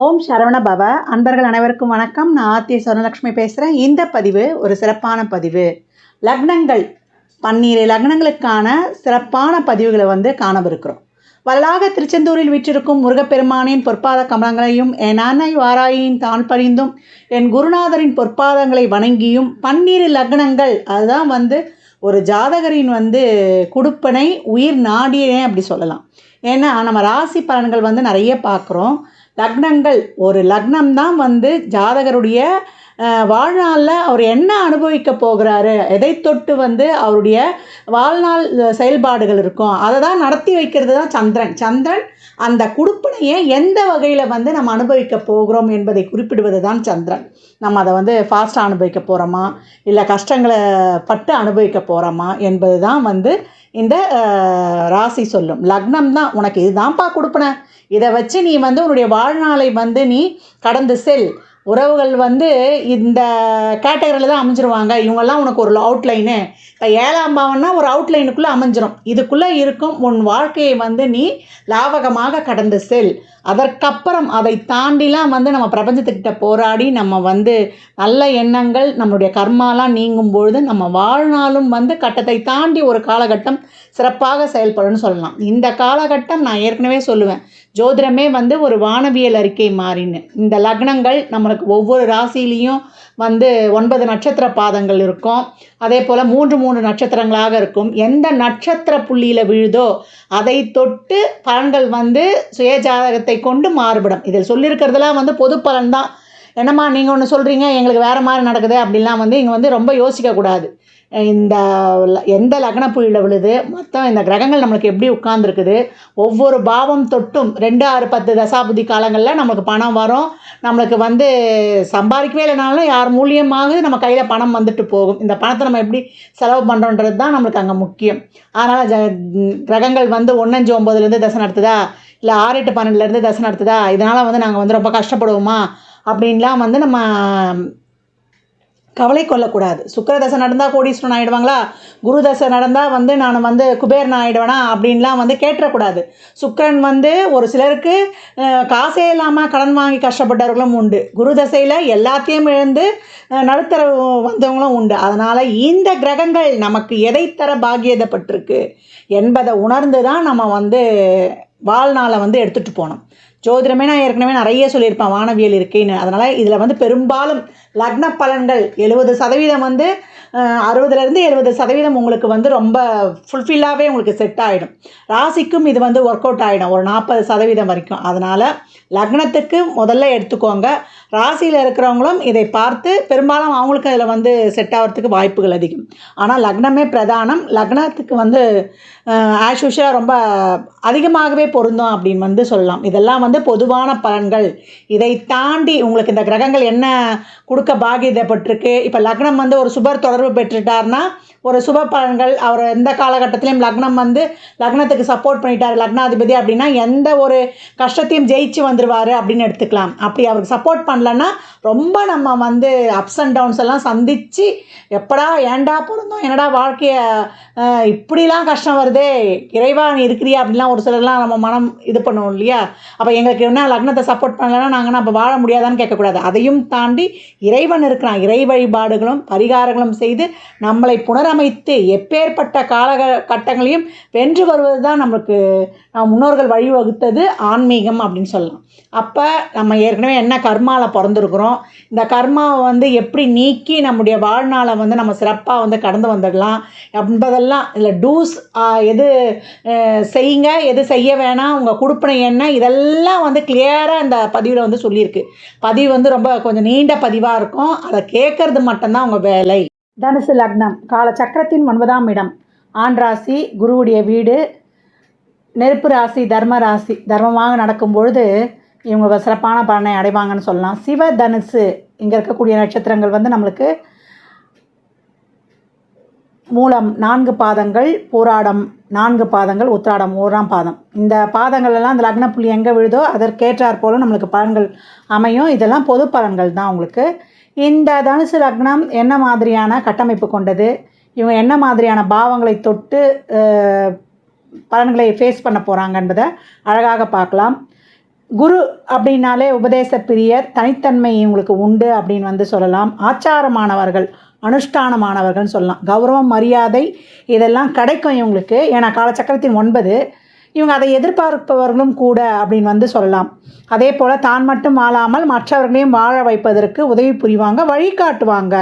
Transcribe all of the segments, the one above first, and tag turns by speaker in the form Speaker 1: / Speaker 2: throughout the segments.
Speaker 1: ஓம் சரவண பவ. அன்பர்கள் அனைவருக்கும் வணக்கம். நான் ஆர்த்தி சொர்ணலக்ஷ்மி பேசுகிறேன். இந்த பதிவு ஒரு சிறப்பான பதிவு. லக்னங்கள் 12 லக்னங்களுக்கான சிறப்பான பதிவுகளை காணவிருக்கிறோம். வரலாக திருச்செந்தூரில் வீற்றிருக்கும் முருகப்பெருமானின் பொற்பாத கமலங்களையும் என் அன்னை வாராயின் தான் பணிந்தும் என் குருநாதரின் பொற்பாதங்களை வணங்கியும் 12 லக்னங்கள் அதுதான் ஒரு ஜாதகரின் குடுப்பனை உயிர் நாடியனே அப்படி சொல்லலாம். ஏன்னா நம்ம ராசி பலன்கள் நிறைய பார்க்குறோம். லக்னங்கள் ஒரு லக்னம் தான் ஜாதகருடைய வாழ்நாளில் அவர் என்ன அனுபவிக்க போகிறாரு, எதை தொட்டு அவருடைய வாழ்நாள் செயல்பாடுகள் இருக்கும், அதை தான் நடத்தி வைக்கிறது தான் சந்திரன். சந்திரன் அந்த குடுப்பனையை எந்த வகையில் நம்ம அனுபவிக்க போகிறோம் என்பதை குறிப்பிடுவது தான் சந்திரன். நம்ம அதை ஃபாஸ்ட்டாக அனுபவிக்க போகிறோமா, இல்லை கஷ்டங்களை பட்டு அனுபவிக்க போகிறோமா என்பது தான் இந்த ராசி சொல்லும். லக்னம் தான் உனக்கு இதுதான்ப்பா கொடுப்பன, இதை வச்சு நீ உன்னுடைய வாழ்நாளை நீ கடந்து செல். உறவுகள் இந்த கேட்டகரியில் தான் அமைஞ்சிருவாங்க. இவங்கெல்லாம் உனக்கு ஒரு அவுட்லைனு. இப்போ 7ஆம் பாவம்னா ஒரு அவுட்லைனுக்குள்ளே அமைஞ்சிரும். இதுக்குள்ளே இருக்கும் உன் வாழ்க்கையை நீ லாவகமாக கடந்து செல். அதற்கப்புறம் அதை தாண்டிலாம் நம்ம பிரபஞ்சத்துக்கிட்ட போராடி நம்ம நல்ல எண்ணங்கள் நம்மளுடைய கர்மாலாம் நீங்கும் பொழுது நம்ம வாழ்நாளும் கட்டத்தை தாண்டி ஒரு காலகட்டம் சிறப்பாக செயல்படும்னு சொல்லலாம். இந்த காலகட்டம் நான் ஏற்கனவே சொல்லுவேன், ஜோதிடமே ஒரு வானவியல் அறிக்கை மாறின்னு. இந்த லக்னங்கள் நம்மளுக்கு ஒவ்வொரு ராசிலையும் 9 நட்சத்திர பாதங்கள் இருக்கும். அதே போல் 3 நட்சத்திரங்களாக இருக்கும். எந்த நட்சத்திர புள்ளியில் விழுதோ அதை தொட்டு பலன்கள் சுய ஜாதகத்தை கொண்டு மாறுபடும். இதில் சொல்லியிருக்கிறதுலாம் பொது பலன் தான். என்னம்மா நீங்கள் ஒன்று சொல்கிறீங்க, எங்களுக்கு வேறு மாதிரி நடக்குது அப்படின்லாம் இங்கே ரொம்ப யோசிக்கக்கூடாது. இந்த எந்த லக்ன புள்ளியில் விழுது, மொத்தம் இந்த கிரகங்கள் நம்மளுக்கு எப்படி உட்கார்ந்துருக்குது, ஒவ்வொரு பாவம் தொட்டும் 2, 6, 10 தசாபுதி காலங்களில் நம்மளுக்கு பணம் வரும். நம்மளுக்கு சம்பாதிக்கவே இல்லைனாலும் யார் மூலியமாக நம்ம கையில் பணம் வந்துட்டு போகும். இந்த பணத்தை நம்ம எப்படி செலவு பண்ணுறோன்றது தான் நம்மளுக்கு அங்கே முக்கியம். அதனால் கிரகங்கள் 1, 5, 9லேருந்து தசை நடத்துதா, இல்லை 6, 8, 12லேருந்து தசை நடத்துதா, இதனால் நாங்கள் ரொம்ப கஷ்டப்படுவோமா அப்படின்லாம் நம்ம கவலை கொள்ளக்கூடாது. சுக்கிர தசை நடந்தால் கோடீஸ்வரன் ஆகிடுவாங்களா, குரு தசை நடந்தால் நான் குபேரன் ஆகிடுவேனா அப்படின்லாம் கேட்டுறக்கூடாது. சுக்கிரன் ஒரு சிலருக்கு காசே இல்லாமல் கடன் வாங்கி கஷ்டப்பட்டவர்களும் உண்டு. குரு தசையில் எல்லாத்தையும் இழந்து நடுத்தர வந்தவங்களும் உண்டு. அதனால் இந்த கிரகங்கள் நமக்கு எதை தர பாக்கியதப்பட்டிருக்கு என்பதை உணர்ந்து தான் நம்ம வாழ்நாளை எடுத்துகிட்டு போனோம். ஜோதிடமே நான் ஏற்கனவே நிறைய சொல்லியிருப்பேன், வானவியல் இருக்கேன்னு. அதனால் இதில் பெரும்பாலும் லக்ன பலன்கள் 70% 60லேருந்து 70% உங்களுக்கு ரொம்ப ஃபுல்ஃபில்லாகவே உங்களுக்கு செட் ஆகிடும். ராசிக்கும் இது ஒர்க் அவுட் ஆகிடும் ஒரு 40% வரைக்கும். அதனால் லக்னத்துக்கு முதல்ல எடுத்துக்கோங்க. ராசியில் இருக்கிறவங்களும் இதை பார்த்து பெரும்பாலும் அவங்களுக்கு அதில் செட் ஆகிறதுக்கு வாய்ப்புகள் அதிகம். ஆனால் லக்னமே பிரதானம். லக்னத்துக்கு ஆஸ் யூஷுவலாக ரொம்ப அதிகமாகவே பொருந்தும் அப்படின்னு சொல்லலாம். இதெல்லாம் பொதுவான பலன்கள். இதை தாண்டி உங்களுக்கு இந்த கிரகங்கள் என்ன கொடுக்க பாகியப்பட்டிருக்கு. இப்போ லக்னம் ஒரு சுபர் தொடர்பு பெற்றுட்டார்னா ஒரு சுப பலன்கள். அவர் எந்த காலகட்டத்திலையும் லக்னம் லக்னத்துக்கு சப்போர்ட் பண்ணிட்டார் லக்னாதிபதி அப்படின்னா எந்த ஒரு கஷ்டத்தையும் ஜெயிச்சு வந்துடுவார் அப்படின்னு எடுத்துக்கலாம். அப்படி அவருக்கு சப்போர்ட் பண்ணலன்னா ரொம்ப நம்ம அப்ஸ் அண்ட் டவுன்ஸ் எல்லாம் சந்தித்து எப்படா ஏண்டா பிறந்தோம், என்னடா வாழ்க்கையை இப்படிலாம் கஷ்டம் வருதே, இறைவா நீ இருக்கிறியா அப்படின்லாம் ஒரு சிலர்லாம் நம்ம மனம் இது பண்ணுவோம் இல்லையா. அப்போ எங்களுக்கு என்ன லக்னத்தை சப்போர்ட் பண்ணலைன்னா நாங்கள் அப்போ வாழ முடியாதான்னு கேட்கக்கூடாது. அதையும் தாண்டி இறைவன் இருக்கிறான். இறை வழிபாடுகளும் பரிகாரங்களும் செய்து நம்மளை புனரமைத்து எப்பேற்பட்ட காலகட்டங்களையும் வென்று வருவது தான் நம்மளுக்கு முன்னோர்கள் வழிவகுத்தது ஆன்மீகம் அப்படின்னு சொல்லலாம். அப்போ நம்ம ஏற்கனவே என்ன கர்மாவில் பிறந்திருக்கிறோம், இந்த கர்மாவை எப்படி நீக்கி நம்முடைய வாழ்நாளை நம்ம சிறப்பாக கடந்து வந்துடலாம் என்பதெல்லாம் இதில் டூஸ், எது செய்யுங்க எது செய்ய வேணாம், உங்கள் கொடுப்பனை என்ன, இதெல்லாம் கிளியராக இந்த பதிவில் சொல்லியிருக்கு. பதிவு ரொம்ப கொஞ்சம் நீண்ட பதிவாக இருக்கும். அதை கேட்கறது மட்டும்தான் உங்கள் வேலை. தனுசு லக்னம் காலச்சக்கரத்தின் 9ஆம் இடம், ஆண் ராசி, குருவுடைய வீடு, நெருப்பு ராசி, தர்ம ராசி. தர்மமாக நடக்கும் பொழுது இவங்க சிறப்பான பலனை அடைவாங்கன்னு சொல்லலாம். சிவ தனுசு இங்கே இருக்கக்கூடிய நட்சத்திரங்கள் நம்மளுக்கு மூலம் 4 பாதங்கள், பூராடம் 4 பாதங்கள், உத்திராடம் 1ஆம் பாதம். இந்த பாதங்கள் எல்லாம் இந்த லக்ன புள்ளி எங்கே விழுதோ அதற்கேற்றாற் போல நம்மளுக்கு பலன்கள் அமையும். இதெல்லாம் பொது பலன்கள் தான் உங்களுக்கு. இந்த தனுசு லக்னம் என்ன மாதிரியான கட்டமைப்பு கொண்டது, இவங்க என்ன மாதிரியான பாவங்களை தொட்டு பலன்களை ஃபேஸ் பண்ண போகிறாங்க என்பதை அழகாக பார்க்கலாம். குரு அப்படின்னாலே உபதேச பிரியர், தனித்தன்மை இவங்களுக்கு உண்டு அப்படின்னு வந்து சொல்லலாம். ஆச்சாரமானவர்கள், அனுஷ்டானமானவர்கள்னு சொல்லலாம். கௌரவம், மரியாதை இதெல்லாம் கிடைக்கும் இவங்களுக்கு. ஏன்னா காலச்சக்கரத்தின் 9 இவங்க அதை எதிர்பார்ப்பவர்களும் கூட அப்படின்னு வந்து சொல்லலாம். அதே போல் தான் மட்டும் வாழாமல் மற்றவர்களையும் வாழ வைப்பதற்கு உதவி புரிவாங்க, வழிகாட்டுவாங்க.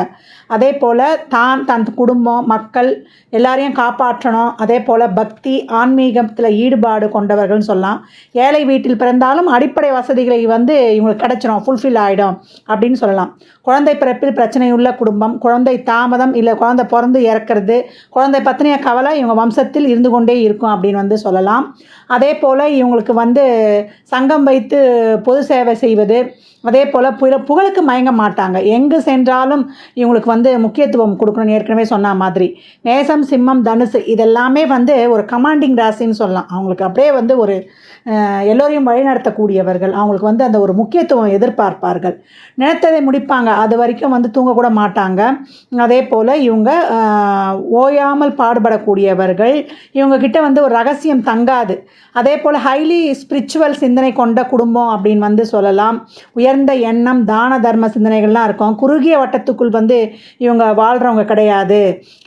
Speaker 1: அதே போல் தன் குடும்பம், மக்கள் எல்லாரையும் காப்பாற்றணும். அதே போல் பக்தி, ஆன்மீகத்தில் ஈடுபாடு கொண்டவர்கள்னு சொல்லலாம். ஏழை வீட்டில் பிறந்தாலும் அடிப்படை வசதிகளை வந்து இவங்களுக்கு கிடச்சிரும், ஃபுல்ஃபில் ஆகிடும் அப்படின்னு சொல்லலாம். குழந்தை பிறப்பில் பிரச்சனையுள்ள குடும்பம், குழந்தை தாமதம் இல்லை குழந்தை பிறந்து இறக்கிறது, குழந்தை பற்றின கவலை இவங்க வம்சத்தில் இருந்து கொண்டே இருக்கும் அப்படின்னு வந்து சொல்லலாம். அதே போல் இவங்களுக்கு வந்து சங்கம் வைத்து பொது சேவை செய்வது, அதே போல் புகழுக்கு மயங்க மாட்டாங்க. எங்கு சென்றாலும் இவங்களுக்கு வந்து முக்கியத்துவம் கொடுக்கணும்னு ஏற்கனவே சொன்ன மாதிரி. மேசம், சிம்மம், தனுசு இதெல்லாமே வந்து ஒரு கமாண்டிங் ராசின்னு சொல்லலாம். அவங்களுக்கு அப்படியே வந்து ஒரு எல்லோரையும் வழிநடத்தக்கூடியவர்கள். அவங்களுக்கு வந்து அந்த ஒரு முக்கியத்துவம் எதிர்பார்ப்பார்கள். நினைத்ததை முடிப்பாங்க, அது வரைக்கும் வந்து தூங்கக்கூட மாட்டாங்க. அதே போல் இவங்க ஓயாமல் பாடுபடக்கூடியவர்கள். இவங்கக்கிட்ட வந்து ஒரு ரகசியம் தங்காது. அதே போல் ஹைலி ஸ்பிரிச்சுவல் சிந்தனை கொண்ட குடும்பம் அப்படின்னு வந்து சொல்லலாம். உயர்ந்த எண்ணம், தான தர்ம சிந்தனைகள்லாம் இருக்கும். குறுகிய வட்டத்துக்குள் வந்து இவங்க வாழ்கிறவங்க கிடையாது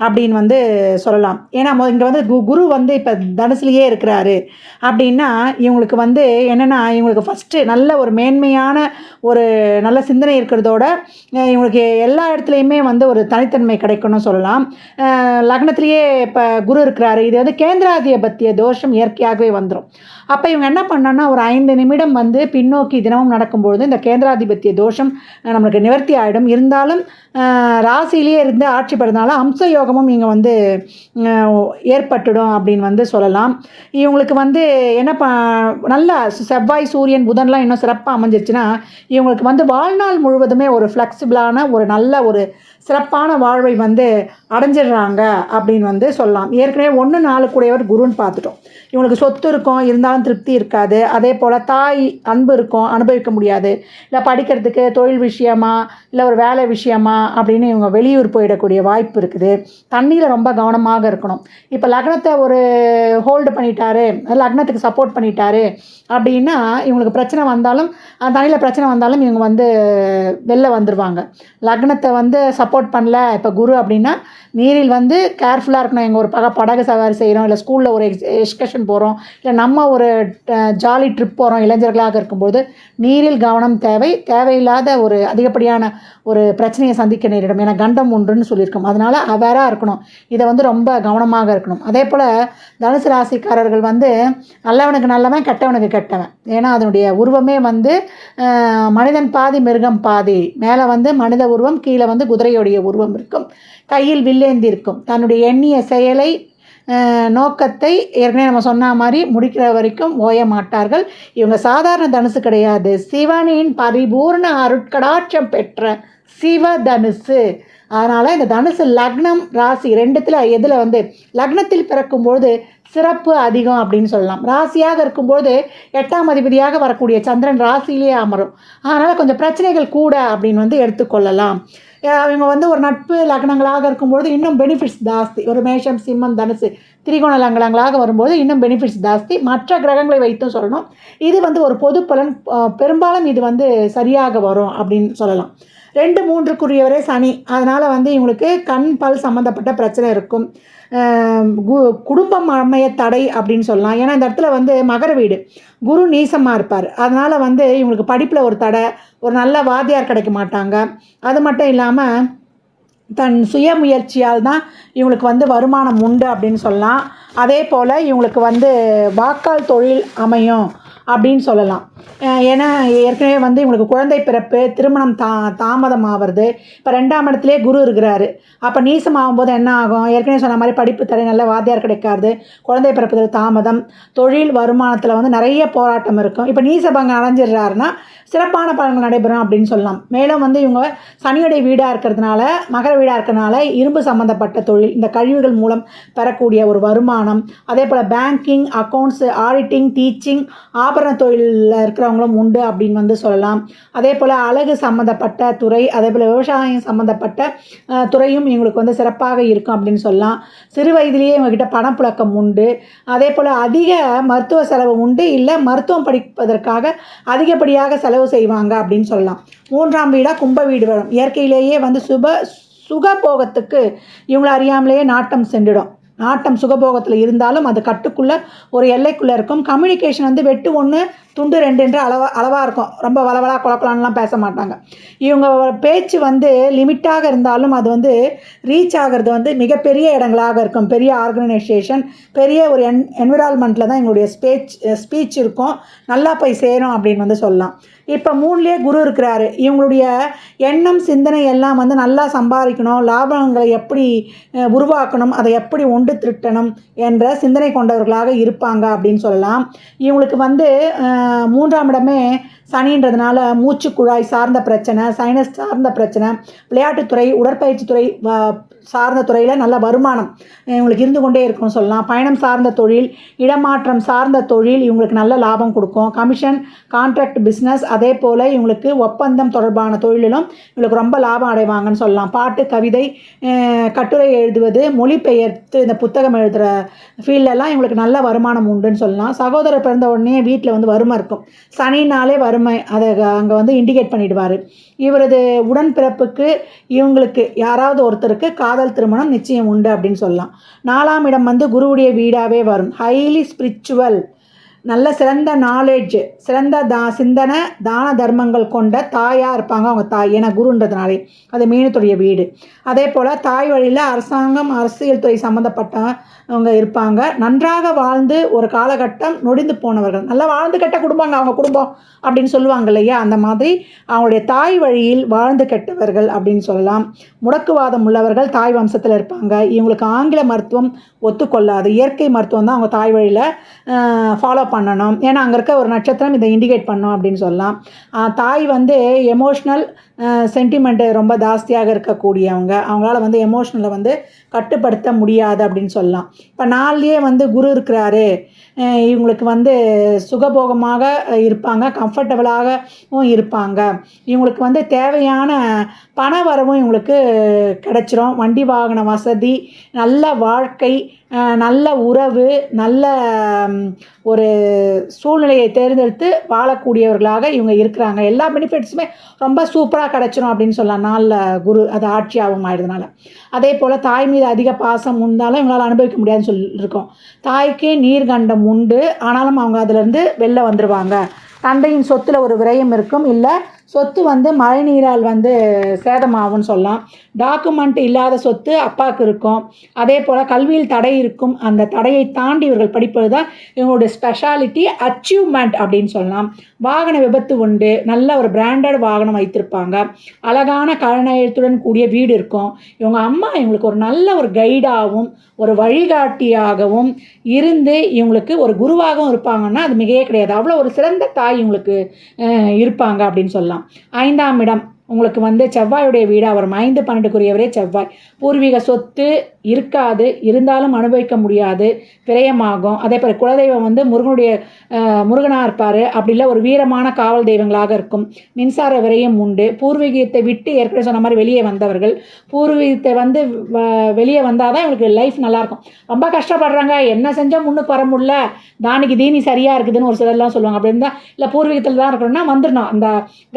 Speaker 1: அப்படின்னு வந்து சொல்லலாம். ஏன்னா இங்கே வந்து குரு வந்து இப்போ தனுசுலேயே இருக்கிறாரு அப்படின்னா இவங்களுக்கு வந்து என்னென்னா, இவங்களுக்கு ஃபஸ்ட்டு நல்ல ஒரு மேன்மையான ஒரு நல்ல சிந்தனை இருக்கிறதோட இவங்களுக்கு எல்லா இடத்துலையுமே வந்து ஒரு தனித்தன்மை கிடைக்கணும்னு சொல்லலாம். லக்னத்திலேயே இப்போ குரு இருக்கிறாரு. இது வந்து கேந்திராதிபத்திய தோஷம் இயற்கையாகவே வந்துடும். அப்போ இவங்க என்ன பண்ணோன்னா, ஒரு 5 நிமிடம் வந்து பின்னோக்கி தினமும் நடக்கும்பொழுது இந்த கேந்திராதிபத்திய தோஷம் நம்மளுக்கு நிவர்த்தி ஆகிடும். இருந்தாலும் ராசியிலேயே இருந்து ஆட்சி பெறதுனால அம்ச யோகமும் இங்கே வந்து ஏற்பட்டுடும் அப்படின்னு வந்து சொல்லலாம். இவங்களுக்கு வந்து என்ன நல்லா செவ்வாய், சூரியன், புதன்லாம் இன்னும் சிறப்பாக அமைஞ்சிருச்சுன்னா இவங்களுக்கு வந்து வாழ்நாள் முழுவதுமே ஒரு ஃப்ளெக்சிபிளான ஒரு நல்ல ஒரு சிறப்பான வாழ்வை வந்து அடைஞ்சிடுறாங்க அப்படின்னு வந்து சொல்லலாம். ஏற்கனவே 1-4 கூடையவர் குருன்னு பார்த்துட்டோம். இவங்களுக்கு சொத்து இருக்கும், இருந்தாலும் திருப்தி இருக்காது. அதே போல் தாய் அன்பு இருக்கும், அனுபவிக்க முடியாது. இல்லை படிக்கிறதுக்கு, தொழில் விஷயமா, இல்லை ஒரு வேலை விஷயமா அப்படின்னு இவங்க வெளியூர் போயிடக்கூடிய வாய்ப்பு இருக்குது. தண்ணியில் ரொம்ப கவனமாக இருக்கணும். இப்போ லக்னத்தை ஒரு ஹோல்டு பண்ணிட்டாரு, லக்னத்துக்கு சப்போர்ட் பண்ணிட்டாரு அப்படின்னா இவங்களுக்கு பிரச்சனை வந்தாலும், தண்ணியில் பிரச்சனை வந்தாலும் இவங்க வந்து வெளில வந்துடுவாங்க. லக்னத்தை வந்து சப்போர்ட் பண்ணல இப்போ குரு அப்படின்னா நீரில் வந்து கேர்ஃபுல்லாக இருக்கணும். எங்கள் ஒரு படகு சவாரி செய்கிறோம், இல்லை ஸ்கூலில் ஒரு எக்ஸ்கர்ஷன் போகிறோம், இல்லை நம்ம ஒரு ஜாலி ட்ரிப் போகிறோம், இளைஞர்களாக இருக்கும்போது நீரில் கவனம் தேவை. தேவையில்லாத ஒரு அதிகப்படியான ஒரு பிரச்சனையை சந்திக்க நேரிடும். ஏன்னா கண்டம் ஒன்றுன்னு சொல்லியிருக்கோம். அதனால் அவேராக இருக்கணும். இதை வந்து ரொம்ப கவனமாக இருக்கணும். அதே போல் தனுசு ராசிக்காரர்கள் வந்து நல்லவனுக்கு நல்லவன், கெட்டவனுக்கு கெட்டவன். ஏன்னா அதனுடைய உருவமே வந்து மனிதன் பாதி மிருகம் பாதி. மேலே வந்து மனித உருவம், கீழே வந்து குதிரையுடைய உருவம் இருக்கும். கையில் வில்லேந்தி இருக்கும். தன்னுடைய எண்ணிய செயலை, நோக்கத்தை ஏற்கனவே நம்ம சொன்ன மாதிரி முடிக்கிற வரைக்கும் ஓய மாட்டார்கள். இவங்க சாதாரண தனுசு கிடையாது, சிவனின் பரிபூர்ண அருட்கடாட்சம் பெற்ற சிவ தனுசு. அதனால் இந்த தனுசு லக்னம், ராசி ரெண்டுத்தில் எதில் வந்து லக்னத்தில் பிறக்கும்பொழுது சிறப்பு அதிகம் அப்படின்னு சொல்லலாம். ராசியாக இருக்கும்போது 8ஆம் அதிபதியாக வரக்கூடிய சந்திரன் ராசியிலேயே அமரும். அதனால் கொஞ்சம் பிரச்சனைகள் கூட அப்படின்னு வந்து எடுத்துக்கொள்ளலாம். இவங்க வந்து ஒரு நட்பு லக்னங்களாக இருக்கும்பொழுது இன்னும் பெனிஃபிட்ஸ் ஜாஸ்தி. ஒரு மேஷம், சிம்மம், தனுசு திரிகோண லக்னங்களாக வரும்போது இன்னும் பெனிஃபிட்ஸ் ஜாஸ்தி. மற்ற கிரகங்களை வைத்தும் சொல்லணும். இது வந்து ஒரு பொது பலன். பெரும்பாலும் இது வந்து சரியாக வரும் அப்படின்னு சொல்லலாம். 2-3க்குரியவரே சனி. அதனால் வந்து இவங்களுக்கு கண் பல் சம்மந்தப்பட்ட பிரச்சனை இருக்கும். குடும்பம் அமைய தடை அப்படின்னு சொல்லலாம். ஏன்னா இந்த இடத்துல வந்து மகர வீடு, குரு நீசமாக இருப்பார். அதனால் வந்து இவங்களுக்கு படிப்பில் ஒரு தடை, ஒரு நல்ல வாத்தியார் கிடைக்க மாட்டாங்க. அது மட்டும் இல்லாமல் தன் சுய முயற்சியால் தான் இவங்களுக்கு வந்து வருமானம் உண்டு அப்படின்னு சொல்லலாம். அதே போல் இவங்களுக்கு வந்து வாக்கால் தொழில் அமையும் அப்படின்னு சொல்லலாம். ஏன்னா ஏற்கனவே வந்து இவங்களுக்கு குழந்தை பிறப்பு, திருமணம் தாமதம் ஆகிறது. இப்போ 2ஆம் இடத்துலேயே குரு இருக்கிறாரு. அப்போ நீசம் ஆகும்போது என்ன ஆகும்? ஏற்கனவே சொன்ன மாதிரி படிப்பு தடை, நல்ல வாத்தியார் கிடைக்காது, குழந்தை பிறப்பதில் தாமதம், தொழில் வருமானத்தில் வந்து நிறைய போராட்டம் இருக்கும். இப்போ நீசபங்கம் அடைஞ்சிடுறாருன்னா சிறப்பான பலன்கள் நடைபெறும் அப்படின்னு சொல்லலாம். மேலும் வந்து இவங்க சனியுடைய வீடாக இருக்கிறதுனால, மகர வீடாக இருக்கிறதுனால இரும்பு சம்மந்தப்பட்ட தொழில், இந்த கழிவுகள் மூலம் பெறக்கூடிய ஒரு வருமானம், அதே போல் பேங்கிங், அக்கௌண்ட்ஸு, ஆடிட்டிங், டீச்சிங், ஆபரண தொழிலில் இருக்கிறவங்களும் உண்டு அப்படின்னு வந்து சொல்லலாம். அதே போல் அழகு சம்மந்தப்பட்ட துறை, அதே போல் விவசாயம் சம்மந்தப்பட்ட துறையும் இவங்களுக்கு வந்து சிறப்பாக இருக்கும் அப்படின்னு சொல்லலாம். சிறு வயதிலேயே இவங்ககிட்ட பணப்புழக்கம் உண்டு. அதே போல் அதிக மருத்துவ செலவு உண்டு, இல்லை மருத்துவம் படிப்பதற்காக அதிகப்படியாக செலவு செய்வாங்க அப்படின்னு சொல்லலாம். 3ஆம் வீடாக கும்ப வீடு வரும். இயற்கையிலேயே வந்து சுகபோகத்துக்கு இவங்களை அறியாமலேயே நாட்டம் சென்றுடும். நாட்டம் சுகபோகத்தில் இருந்தாலும் அது கட்டுக்குள்ளே ஒரு எல்லைக்குள்ளே இருக்கும். கம்யூனிகேஷன் வந்து வெட்டு 1 துண்டு 2 என்று அளவாக இருக்கும். ரொம்ப வளவலா குழப்பலான்லாம் பேச மாட்டாங்க. இவங்க பேச்சு வந்து லிமிட்டாக இருந்தாலும் அது வந்து ரீச் ஆகிறது வந்து மிகப்பெரிய இடங்களாக இருக்கும். பெரிய ஆர்கனைசேஷன், பெரிய ஒரு என்விரான்மெண்ட்டில் தான் எங்களுடைய ஸ்பீச் இருக்கும். நல்லா போய் சேரும் அப்படின்னு வந்து சொல்லலாம். இப்போ 3லேயே குரு இருக்கிறாரு. இவங்களுடைய எண்ணம் சிந்தனை எல்லாம் வந்து நல்லா சம்பாதிக்கணும், லாபங்களை எப்படி உருவாக்கணும், அதை எப்படி ஒன்று திரட்டணும் என்ற சிந்தனை கொண்டவர்களாக இருப்பாங்க அப்படின்னு சொல்லலாம். இவங்களுக்கு வந்து 3ஆம் இடமே சனின்றதுனால மூச்சுக்குழாய் சார்ந்த பிரச்சனை, சைனஸ் சார்ந்த பிரச்சனை, விளையாட்டுத்துறை, உடற்பயிற்சித்துறை சார்ந்த துறையில் நல்ல வருமானம் இவங்களுக்கு இருந்து கொண்டே இருக்கும்னு சொல்லலாம். பயணம் சார்ந்த தொழில், இடமாற்றம் சார்ந்த தொழில் இவங்களுக்கு நல்ல லாபம் கொடுக்கும். கமிஷன், கான்ட்ராக்ட் பிஸ்னஸ், அதே போல் இவங்களுக்கு ஒப்பந்தம் தொடர்பான தொழிலிலும் இவங்களுக்கு ரொம்ப லாபம் அடைவாங்கன்னு சொல்லலாம். பாட்டு, கவிதை, கட்டுரை எழுதுவது, மொழிபெயர்த்து இந்த புத்தகம் எழுதுகிற ஃபீல்டெல்லாம் இவங்களுக்கு நல்ல வருமானம் உண்டுன்னு சொல்லலாம். சகோதரர் பிறந்த உடனே வீட்டில் வந்து வறுமை இருக்கும். சனினாலே வறுமை, அதை அங்கே வந்து இண்டிகேட் பண்ணிடுவார். இவரது உடன்பிறப்புக்கு இவங்களுக்கு யாராவது ஒருத்தருக்கு காதல் திருமணம் நிச்சயம் உண்டு அப்படின்னு சொல்லலாம். 4ஆம் இடம் வந்து குருவுடைய வீடாகவே வரும். ஹைலி ஸ்பிரிச்சுவல், நல்ல சிறந்த நாலேஜ், சிறந்த சிந்தனை, தான தர்மங்கள் கொண்ட தாயாக இருப்பாங்க அவங்க தாய். ஏன்னா குருன்றதுனாலே அது மீனத்துடைய வீடு. அதே போல் தாய் வழியில் அரசாங்கம், அரசியல் துறை சம்மந்தப்பட்டவங்க இருப்பாங்க. நன்றாக வாழ்ந்து ஒரு காலகட்டம் நொடிந்து போனவர்கள், நல்லா வாழ்ந்து கெட்ட குடும்பங்க அவங்க குடும்பம் அப்படின்னு சொல்லுவாங்க இல்லையா, அந்த மாதிரி அவங்களுடைய தாய் வழியில் வாழ்ந்து கெட்டவர்கள் அப்படின்னு சொல்லலாம். முடக்குவாதம் உள்ளவர்கள் தாய் வம்சத்தில் இருப்பாங்க. இவங்களுக்கு ஆங்கில மருத்துவம் ஒத்துக்கொள்ளாது. இயற்கை மருத்துவம் தான் அவங்க தாய் வழியில் ஃபாலோ பண்ணணும். ஏன்னா அங்கே இருக்க ஒரு நட்சத்திரம் இதை இண்டிகேட் பண்ணணும் அப்படின்னு சொல்லலாம். தாய் வந்து எமோஷ்னல் சென்டிமெண்ட்டு ரொம்ப ஜாஸ்தியாக இருக்கக்கூடியவங்க. அவங்களால வந்து எமோஷ்னலை வந்து கட்டுப்படுத்த முடியாது அப்படின்னு சொல்லலாம். இப்போ 4லேயே வந்து குரு இருக்கிறாரு. இவங்களுக்கு வந்து சுகபோகமாக இருப்பாங்க, கம்ஃபர்டபுளாகவும் இருப்பாங்க. இவங்களுக்கு வந்து தேவையான பண வரவும் இவங்களுக்கு கிடச்சிரும். வண்டி வாகன வசதி, நல்ல வாழ்க்கை, நல்ல உறவு, நல்ல ஒரு சூழ்நிலையை தேர்ந்தெடுத்து வாழக்கூடியவர்களாக இவங்க இருக்கிறாங்க. எல்லா பெனிஃபிட்ஸுமே ரொம்ப சூப்பராக கிடச்சிரும் அப்படின்னு சொல்லலாம். 4 குரு அது ஆட்சியாகவும் ஆயிடுறதுனால. அதே போல் தாய் மீது அதிக பாசம் இருந்தாலும் இவங்களால் அனுபவிக்க முடியாதுன்னு சொல்லியிருக்கோம். தாய்க்கு நீர்கண்டம் உண்டு, ஆனாலும் அவங்க அதிலேருந்து வெளில வந்துடுவாங்க. தந்தையின் சொத்தில் ஒரு விரயம் இருக்கும், இல்லை சொத்து வந்து மழை நீரால் வந்து சேதமாகும்னு சொல்லலாம். டாக்குமெண்ட் இல்லாத சொத்து அப்பாவுக்கு இருக்கும். அதே போல் கல்வியில் தடை இருக்கும். அந்த தடையை தாண்டி இவர்கள் படிப்பது தான் இவங்களுடைய ஸ்பெஷாலிட்டி, அச்சீவ்மெண்ட் அப்படின்னு சொல்லலாம். வாகன விபத்து உண்டு. நல்ல ஒரு பிராண்டட் வாகனம் வைத்திருப்பாங்க. அழகான கழனயத்துடன் கூடிய வீடு இருக்கும். இவங்க அம்மா இவங்களுக்கு ஒரு நல்ல ஒரு கைடாகவும் ஒரு வழிகாட்டியாகவும் இருந்து இவங்களுக்கு ஒரு குருவாகவும் இருப்பாங்கன்னா அது மிகையே கிடையாது. அவ்வளோ ஒரு சிறந்த தாய் இவங்களுக்கு இருப்பாங்க அப்படின்னு சொல்லலாம். 5ஆம் இடம் உங்களுக்கு வந்து செவ்வாயுடைய வீடாக வரும். 5-12க்குரியவரே செவ்வாய். பூர்வீக சொத்து இருக்காது, இருந்தாலும் அனுபவிக்க முடியாது, விரயமாகும். அதே போல் குலதெய்வம் வந்து முருகனாக இருப்பார். அப்படி இல்லை ஒரு வீரமான காவல் தெய்வங்களாக இருக்கும். மின்சார விரயம் உண்டு. பூர்வீகத்தை விட்டு ஏற்கனவே சொன்ன மாதிரி வெளியே வந்தவர்கள். பூர்வீகத்தை வந்து வெளியே வந்தால் தான் இவங்களுக்கு லைஃப் நல்லாயிருக்கும். ரொம்ப கஷ்டப்படுறாங்க, என்ன செஞ்சால் முன்னுக்கு வர முடியல, தானிக்கு தீனி சரியாக இருக்குதுன்னு ஒரு சிலர்லாம் சொல்லுவாங்க. அப்படி இருந்தால் இல்லை பூர்வீகத்தில் தான் இருக்கணும்னா வந்துடணும். அந்த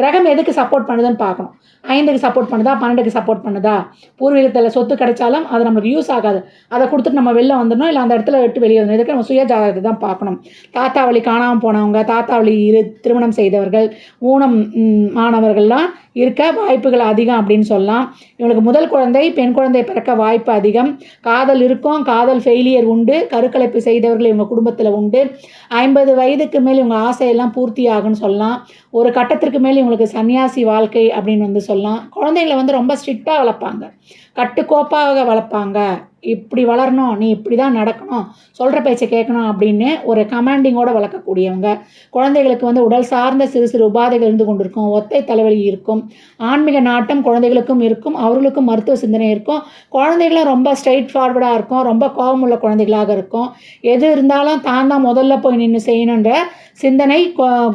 Speaker 1: கிரகம் எதுக்கு சப்போர்ட் பண்ணுதுன்னு பார்க்கணும். 5க்கு சப்போர்ட் பண்ணுதா, 12க்கு சப்போர்ட் பண்ணுதா. பூர்வீகத்தில் சொத்து கிடைச்சாலும் அது நம்மளுக்கு யூஸ் ஆகாது. அதை கொடுத்துட்டு நம்ம வெளில வந்துடணும், இல்லை அந்த இடத்துல விட்டு வெளியே வந்துடும். இதுக்கு நம்ம சுய ஜாதகத்தை தான் பார்க்கணும். தாத்தா வழி காணாமல் போனவங்க, தாத்தா வழி திருமணம் செய்தவர்கள், ஊனம் மாணவர்கள்லாம் இருக்க வாய்ப்புகள் அதிகம் அப்படின்னு சொல்லலாம். இவங்களுக்கு முதல் குழந்தை பெண் குழந்தை பிறக்க வாய்ப்பு அதிகம். காதல் இருக்கும், காதல் ஃபெயிலியர் உண்டு. கருக்கலைப்பு செய்தவர்கள் இவங்க குடும்பத்தில் உண்டு. 50 வயதுக்கு மேல் இவங்க ஆசையெல்லாம் பூர்த்தி ஆகும்னு சொல்லலாம். ஒரு கட்டத்திற்கு மேல் இவங்களுக்கு சன்னியாசி வாழ்க்கை அப்படின்னு வந்து சொல்லலாம். குழந்தைங்களை வந்து ரொம்ப ஸ்ட்ரிக்டாக வளர்ப்பாங்க.
Speaker 2: கட்டுக்கோப்பாக வளர்ப்பாங்க. இப்படி வளரணும், நீ இப்படி தான் நடக்கணும், சொல்கிற பேச்சை கேட்கணும் அப்படின்னு ஒரு கமாண்டிங்கோடு வளர்க்கக்கூடியவங்க. குழந்தைகளுக்கு வந்து உடல் சார்ந்த சிறு சிறு உபாதைகள் இருந்து கொண்டிருக்கும், ஒத்தை தலைவலி இருக்கும், ஆன்மீக நாட்டம் குழந்தைகளுக்கும் இருக்கும், அவர்களுக்கும் மருத்துவ சிந்தனை இருக்கும். குழந்தைகளும் ரொம்ப ஸ்ட்ரெயிட் ஃபார்வர்டாக இருக்கும், ரொம்ப கோபமுள்ள குழந்தைகளாக இருக்கும். எது இருந்தாலும் தான் தான் முதல்ல போய் நின்று செய்யணுன்ற சிந்தனை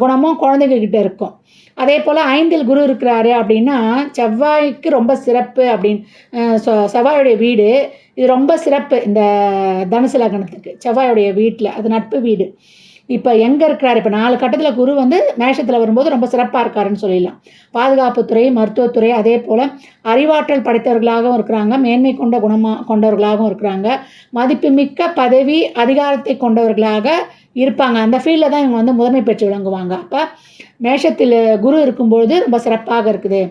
Speaker 2: குணமும் குழந்தைங்கக்கிட்ட இருக்கும். அதே போல் 5ல் குரு இருக்கிறாரு அப்படின்னா செவ்வாய்க்கு ரொம்ப சிறப்பு அப்படின்னு செவ்வாயுடைய வீடு இது ரொம்ப சிறப்பு. இந்த தனுசு லக்னத்துக்கு செவ்வாயுடைய வீட்டில் அது நட்பு வீடு. இப்போ எங்கே இருக்கிறார், இப்போ 4 கட்டத்தில் குரு வந்து மேஷத்தில் வரும்போது ரொம்ப சிறப்பாக இருக்காருன்னு சொல்லிடலாம். பாதுகாப்புத்துறை, மருத்துவத்துறை, அதே போல் அறிவாற்றல் படைத்தவர்களாகவும் இருக்கிறாங்க, மேன்மை கொண்ட கொண்டவர்களாகவும் இருக்கிறாங்க, மதிப்புமிக்க பதவி அதிகாரத்தை கொண்டவர்களாக இருப்பாங்க. அந்த ஃபீல்டில் தான் இவங்க வந்து முதன்மை பெற்று விளங்குவாங்க. அப்போ மேஷத்தில் குரு இருக்கும்பொழுது ரொம்ப சிறப்பாக இருக்குது.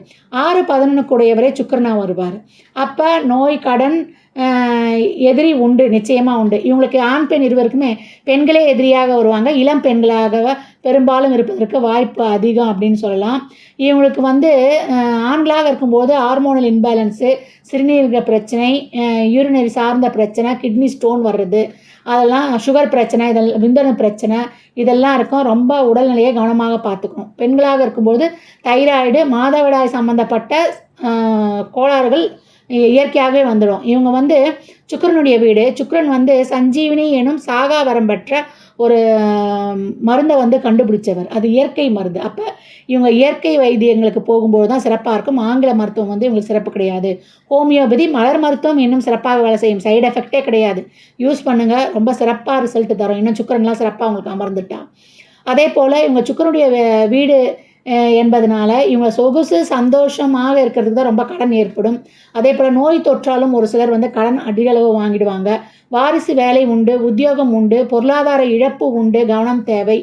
Speaker 2: 6-11 கூடையவரே சுக்கிரனா வருவார். அப்போ நோய், கடன், எதிரி உண்டு, நிச்சயமாக உண்டு. இவங்களுக்கு ஆண் பெண் இருவருக்குமே பெண்களே எதிரியாக வருவாங்க. இளம் பெண்களாக பெரும்பாலும் இருப்பதற்கு வாய்ப்பு அதிகம் அப்படின்னு சொல்லலாம். இவங்களுக்கு வந்து ஆண்களாக இருக்கும்போது ஹார்மோனல் இன்பேலன்ஸு, சிறுநீரக பிரச்சனை, யூரினரி சார்ந்த பிரச்சனை, கிட்னி ஸ்டோன் வர்றது, அதெல்லாம் சுகர் பிரச்சனை, இதெல்லாம் விந்தணு பிரச்சனை இதெல்லாம் இருக்கும். ரொம்ப உடல்நிலையை கவனமாக பார்த்துக்கணும். பெண்களாக இருக்கும்போது தைராய்டு, மாதவிடாய் சம்மந்தப்பட்ட கோளாறுகள் இயற்கையாகவே வந்துடும். இவங்க வந்து சுக்கிரனுடைய வீடு. சுக்கிரன் வந்து சஞ்சீவினி எனும் சாகா வரம் பெற்ற ஒரு மருந்தை வந்து கண்டுபிடிச்சவர். அது இயற்கை மருந்து. அப்போ இவங்க இயற்கை வைத்தியங்களுக்கு போகும்போது தான் சிறப்பாக இருக்கும். ஆங்கில மருத்துவம் வந்து இவங்களுக்கு சிறப்பு கிடையாது. ஹோமியோபதி, மலர் மருத்துவம் இன்னும் சிறப்பாக வேலை செய்யும். சைடு எஃபெக்டே கிடையாது. யூஸ் பண்ணுங்கள், ரொம்ப சிறப்பாக ரிசல்ட் தரும். இன்னும் சுக்கிரன்லாம் சிறப்பாக அவங்களுக்கு அமர்ந்துட்டா. அதே போல் இவங்க சுக்கிரனுடைய வீடு என்பதனால இவங்க சொகுசு சந்தோஷமாக இருக்கிறதுக்கு தான் ரொம்ப கடன் ஏற்படும். அதே போல் நோய் தொற்றாலும் ஒரு சிலர் வந்து கடன் அதிகளவு வாங்கிடுவாங்க. வாரிசு வேலை உண்டு, உத்தியோகம் உண்டு, பொருளாதார இழப்பு உண்டு, கவனம் தேவை.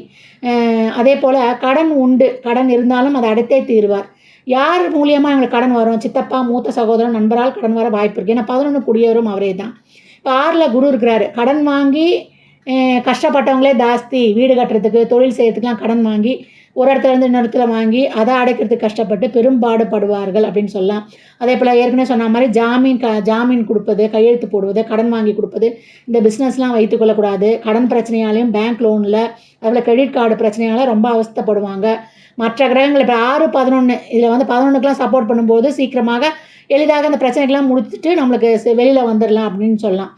Speaker 2: அதே போல் கடன் உண்டு, கடன் இருந்தாலும் அதை அடைத்தே தீர்வார். யார் மூலியமாக எங்களுக்கு கடன் வரும்? சித்தப்பா, மூத்த சகோதரன், நண்பரால் கடன் வர வாய்ப்பு இருக்குது. ஏன்னா 11 கூடியவரும் அவரே தான். இப்போ 6ல் குரு இருக்கிறாரு. கடன் வாங்கி கஷ்டப்பட்டவங்களே ஜாஸ்தி. வீடு கட்டுறதுக்கு, தொழில் செய்யறதுக்கெலாம் கடன் வாங்கி ஒரு இடத்துலேருந்து இன்னொரு இடத்துல வாங்கி அதை அடைக்கிறதுக்கு கஷ்டப்பட்டு பெரும்பாடுபடுவார்கள் அப்படின்னு சொல்லலாம். அதே போல் ஏற்கனவே சொன்ன மாதிரி ஜாமீன் கொடுப்பது, கையெழுத்து போடுவது, கடன் வாங்கி கொடுப்பது, இந்த பிஸ்னஸ்லாம் வைத்துக்கொள்ளக்கூடாது. கடன் பிரச்சனையாலையும், பேங்க் லோனில், அதில் கிரெடிட் கார்டு பிரச்சனையால் ரொம்ப அவஸ்தைப்படுவாங்க. மற்ற கிரகங்கள் இப்போ 6-11 இதில் வந்து 11க்குலாம் சப்போர்ட் பண்ணும்போது சீக்கிரமாக எளிதாக அந்த பிரச்சனைகள்லாம் முடிச்சுட்டு நம்மளுக்கு வெளியில் வந்துடலாம் அப்படின்னு சொல்லலாம்.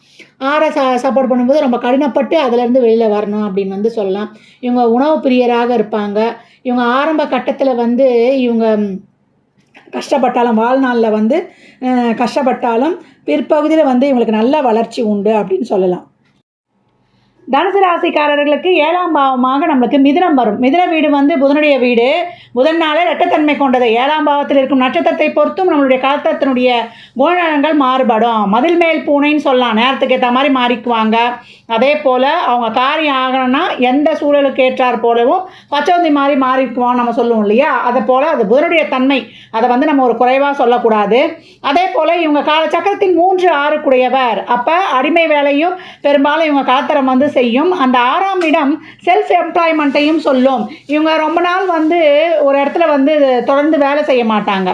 Speaker 2: 6 சப்போர்ட் பண்ணும்போது ரொம்ப கடினப்பட்டு அதிலேருந்து வெளியில் வரணும் அப்படின்னு வந்து சொல்லலாம். இவங்க உணவு பிரியராக இருப்பாங்க. இவங்க ஆரம்ப கட்டத்தில் வந்து இவங்க கஷ்டப்பட்டாலும், வாழ்நாளில் வந்து கஷ்டப்பட்டாலும் பிற்பகுதியில் வந்து இவங்களுக்கு நல்ல வளர்ச்சி உண்டு அப்படின்னு சொல்லலாம். தனுசு ராசிக்காரர்களுக்கு 7ஆம் பாவமாக நம்மளுக்கு மிதுனம் வரும். மிதுன வீடு வந்து புதனுடைய வீடு. புதனாலே இரட்டத்தன்மை கொண்டது. 7ஆம் பாவத்தில் இருக்கும் நட்சத்திரத்தை பொறுத்தும் நம்மளுடைய காலத்தினுடைய குணநலன்கள் மாறுபடும். மதில் மேல் பூனைன்னு சொல்லலாம். நேரத்துக்கு ஏற்ற மாதிரி மாறிக்குவாங்க. அதே போல் அவங்க காரியம் ஆகணும்னா எந்த சூழலுக்கு ஏற்றார் போலவும் பச்சவந்தி மாதிரி மாறிக்குவோம் நம்ம சொல்லுவோம் இல்லையா? அதை போல் அது புதனுடைய தன்மை. அதை வந்து நம்ம ஒரு குறைவாக சொல்லக்கூடாது. அதே போல் இவங்க சக்கரத்தின் 3-6 கூடையவர். அப்போ அடிமை வேலையும் பெரும்பாலும் இவங்க காலத்தரம் வந்து செய்யும். அந்த 6ஆம் இடம் செல்ஃப் எம்ப்ளாய்மெண்ட்டையும் சொல்லும். இவங்க ரொம்ப நாள் வந்து ஒரு இடத்துல வந்து தொடர்ந்து வேலை செய்ய மாட்டாங்க.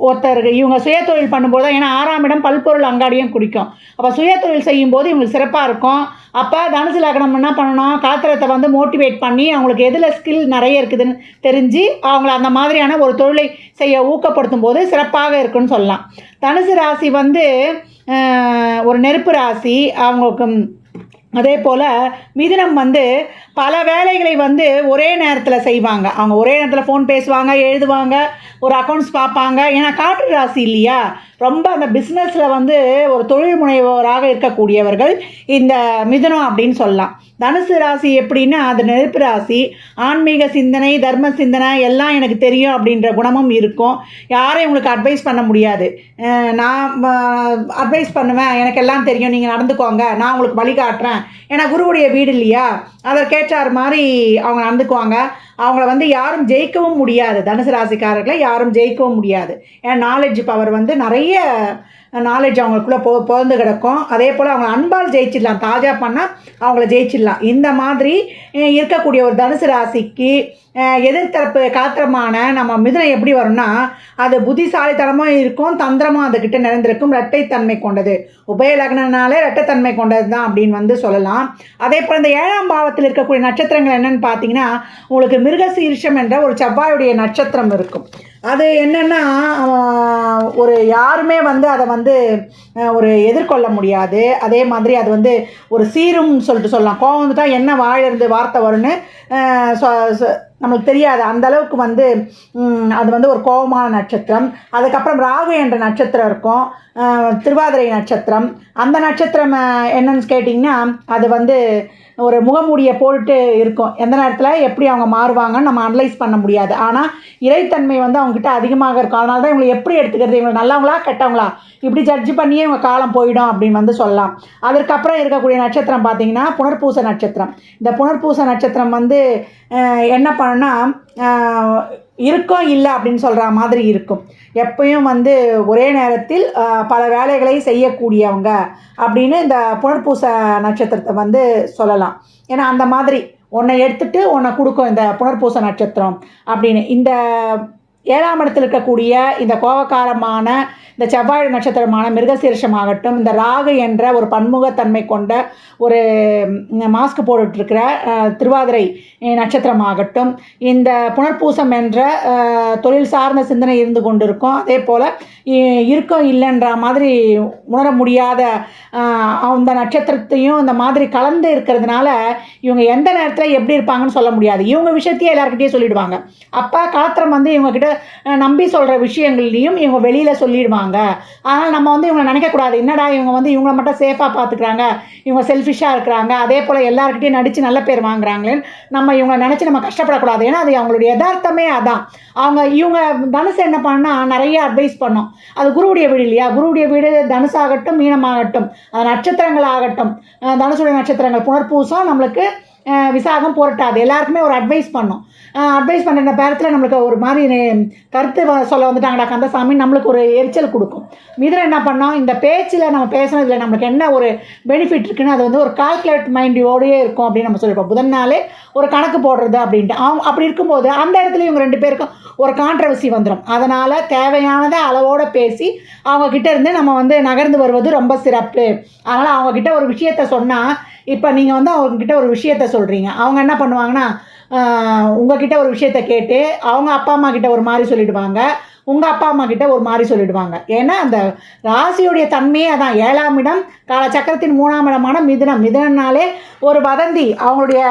Speaker 2: ஒருத்தர் இவங்க சுயதொழில் பண்ணும்போது தான், ஏன்னா 6ஆம் இடம் பல்பொருள் அங்காடியும் குடிக்கும். அப்போ சுயதொழில் செய்யும்போது இவங்களுக்கு சிறப்பாக இருக்கும். அப்போ தனுசு லக்னம் என்ன பண்ணணும்? காத்திரத்தை வந்து மோட்டிவேட் பண்ணி அவங்களுக்கு எதில் ஸ்கில் நிறைய இருக்குதுன்னு தெரிஞ்சு அவங்கள அந்த மாதிரியான ஒரு தொழிலை செய்ய ஊக்கப்படுத்தும் போது சிறப்பாக இருக்குன்னு சொல்லலாம். தனுசு ராசி வந்து ஒரு நெருப்பு ராசி. அவங்களுக்கு அதே போல் மிதுனம் வந்து பல வேலைகளை வந்து ஒரே நேரத்தில் செய்வாங்க. அவங்க ஒரே நேரத்தில் ஃபோன் பேசுவாங்க, எழுதுவாங்க, ஒரு அக்கௌண்ட்ஸ் பார்ப்பாங்க. ஏன்னா காற்று ராசி இல்லையா? ரொம்ப அந்த பிஸ்னஸில் வந்து ஒரு தொழில் முனைவோராக இருக்கக்கூடியவர்கள் இந்த மிதுனம் அப்படின்னு சொல்லலாம். தனுசு ராசி எப்படின்னா அது நெருப்பு ராசி. ஆன்மீக சிந்தனை, தர்ம சிந்தனை எல்லாம் எனக்கு தெரியும் அப்படின்ற குணமும் இருக்கும். யாரையும் உங்களுக்கு அட்வைஸ் பண்ண முடியாது. நான் அட்வைஸ் பண்ணுவேன், எனக்கு எல்லாம் தெரியும், நீங்கள் நடந்துக்கோங்க, நான் உங்களுக்கு வழிகாட்டுறேன். ஏன்னா குருவுடைய வீடு இல்லையா? அதற்கேற்றார் மாதிரி அவங்க நடந்துக்குவாங்க. அவங்கள வந்து யாரும் ஜெயிக்கவும் முடியாது. தனுசு ராசிக்காரர்களை யாரும் ஜெயிக்கவும் முடியாது. ஏன்னா நாலேஜ் பவர் வந்து நிறைய நாலேஜ் அவங்களுக்குள்ளே பிறந்து கிடக்கும். அதே போல் அவங்க அன்பால் ஜெயிச்சிடலாம், தாஜா பண்ணால் அவங்கள ஜெயிச்சிடலாம். இந்த மாதிரி இருக்கக்கூடிய ஒரு தனுசு ராசிக்கு எதிர்த்தரப்பு காத்திரமான நம்ம மிதுனம் எப்படி வரும்னா, அது புத்திசாலித்தனமும் இருக்கும், தந்திரமும் அதுக்கிட்ட நிறைந்திருக்கும், இரட்டைத்தன்மை கொண்டது. உபய லக்னனாலே இரட்டைத்தன்மை கொண்டது தான் அப்படின்னு சொல்லலாம். அதே போல் இந்த 7ஆம் பாவத்தில் இருக்கக்கூடிய நட்சத்திரங்கள் என்னென்னு பார்த்தீங்கன்னா, உங்களுக்கு மிருகசீரிஷம் என்ற ஒரு செவ்வாயுடைய நட்சத்திரம் இருக்கும். அது என்னென்னா, ஒரு யாருமே அதை ஒரு எதிர்கொள்ள முடியாது. அதே மாதிரி அது ஒரு சீரும் சொல்லிட்டு சொல்லலாம். கோவம் வந்துட்டால் என்ன வாயிலிருந்து வார்த்தை வரும்னு நம்மளுக்கு தெரியாது. அந்தளவுக்கு அது ஒரு கோபமான நட்சத்திரம். அதுக்கப்புறம் ராகு என்ற நட்சத்திரம் இருக்கும், திருவாதிரை நட்சத்திரம். அந்த நட்சத்திரம் என்னன்னு கேட்டிங்கன்னா, அது ஒரு முகமூடியை போட்டு இருக்கும். எந்த நேரத்தில் எப்படி அவங்க மாறுவாங்கன்னு நம்ம அனலைஸ் பண்ண முடியாது. ஆனால் இறைத்தன்மை அவங்ககிட்ட அதிகமாக இருக்கும். அதனால தான் இவங்களை எப்படி எடுத்துக்கிறது, இவங்க நல்லவங்களா கெட்டவங்களா இப்படி ஜட்ஜ் பண்ணியே இவங்க காலம் போயிடும் அப்படின்னு சொல்லலாம். அதற்கப்புறம் இருக்கக்கூடிய நட்சத்திரம் பார்த்திங்கன்னா புனர்பூச நட்சத்திரம். இந்த புனர்பூச நட்சத்திரம் என்ன பண்ணுன்னா, இருக்கும் இல்லை அப்படின்னு சொல்கிற மாதிரி இருக்கும். எப்பயும் ஒரே நேரத்தில் பல வேலைகளை செய்யக்கூடியவங்க அப்படின்னு இந்த புனர்பூச நட்சத்திரத்தை சொல்லலாம். ஏன்னா அந்த மாதிரி ஒன்றை எடுத்துகிட்டு ஒன்றை கொடுக்கும் இந்த புனர்பூச நட்சத்திரம் அப்படின்னு. இந்த 7ஆம் இடத்தில் இருக்கக்கூடிய இந்த கோபக்காரமான இந்த செவ்வாய் நட்சத்திரமான மிருகசீரிஷமாகட்டும், இந்த ராகு என்ற ஒரு பன்முகத்தன்மை கொண்ட ஒரு மாஸ்க் போட்டுட்ருக்கிற திருவாதிரை நட்சத்திரமாகட்டும், இந்த புனர்பூசம் என்ற தொழில் சார்ந்த சிந்தனை இருந்து கொண்டு இருக்கும். அதே போல் இருக்கும் இல்லைன்ற மாதிரி உணர முடியாத அந்த நட்சத்திரத்தையும் இந்த மாதிரி கலந்து இருக்கிறதுனால இவங்க எந்த நேரத்தில் எப்படி இருப்பாங்கன்னு சொல்ல முடியாது. இவங்க விஷயத்தையே எல்லாருக்கிட்டையும் சொல்லிடுவாங்க. அப்போ காத்திரம் இவங்ககிட்ட நம்பி சொல்கிற விஷயங்கள்லையும் இவங்க வெளியில் சொல்லிடுவாங்க. ஆனால் நம்ம இவங்க நினைக்கக்கூடாது, என்னடா இவங்க இவங்களை மட்டும் சேஃபாக பார்த்துக்கிறாங்க, இவங்க செல்ஃபிஷாக இருக்கிறாங்க, அதே போல் எல்லாருக்கிட்டையும் நடித்து நல்ல பேர் வாங்குறாங்களேன்னு நம்ம இவங்களை நினச்சி நம்ம கஷ்டப்படக்கூடாது. ஏன்னா அது அவங்களுடைய யதார்த்தமே அதான். இவங்க தனுசு என்ன பண்ணால் நிறைய அட்வைஸ் பண்ணோம். அது குருவுடைய வீடு இல்லையா? குருவுடைய வீடு தனுசாகட்டும் மீனமாகட்டும், அது நட்சத்திரங்கள் ஆகட்டும், தனுசுடைய நட்சத்திரங்கள் புனர்பூசம் நம்மளுக்கு விசாகம் புரட்டாது எல்லாருக்குமே ஒரு அட்வைஸ் பண்ணோம். அட்வைஸ் பண்ணுற பேரத்தில் நம்மளுக்கு ஒரு மாதிரி கருத்து சொல்ல வந்துட்டாங்கடா கந்தசாமி, நம்மளுக்கு ஒரு எரிச்சல் கொடுக்கும். மிதுனம் என்ன பண்ணோம், இந்த பேச்சில் நம்ம பேசுனதில் நம்மளுக்கு என்ன ஒரு பெனிஃபிட் இருக்குன்னு அது ஒரு கால்குலேட் மைண்டோடையே இருக்கும் அப்படின்னு நம்ம சொல்லியிருப்போம். புதன் நாளே ஒரு கணக்கு போடுறது அப்படின்ட்டு அப்படி இருக்கும்போது அந்த இடத்துல இவங்க 2 பேருக்கும் ஒரு கான்ட்ரவர்சி வந்துடும். அதனால் தேவையானதை அளவோடு பேசி அவங்கக்கிட்ட இருந்து நம்ம நகர்ந்து வருவது ரொம்ப சிறப்பு. அதனால் அவங்கக்கிட்ட ஒரு விஷயத்த சொன்னால், இப்போ நீங்கள் அவங்கக்கிட்ட ஒரு விஷயத்த சொல்கிறீங்க, அவங்க என்ன பண்ணுவாங்கன்னா, உங்ககிட்ட ஒரு விஷயத்த கேட்டு அவங்க அப்பா அம்மா கிட்ட ஒரு மாதிரி சொல்லிடுவாங்க, உங்கள் அப்பா அம்மா கிட்ட ஒரு மாதிரி சொல்லிடுவாங்க. ஏன்னா அந்த ராசியுடைய தன்மையே அதான். 7ஆம் இடம் காலச்சக்கரத்தின் 3ஆம் இடமான மிதுனம். மிதுனம்னாலே ஒரு வதந்தி, அவங்களுடைய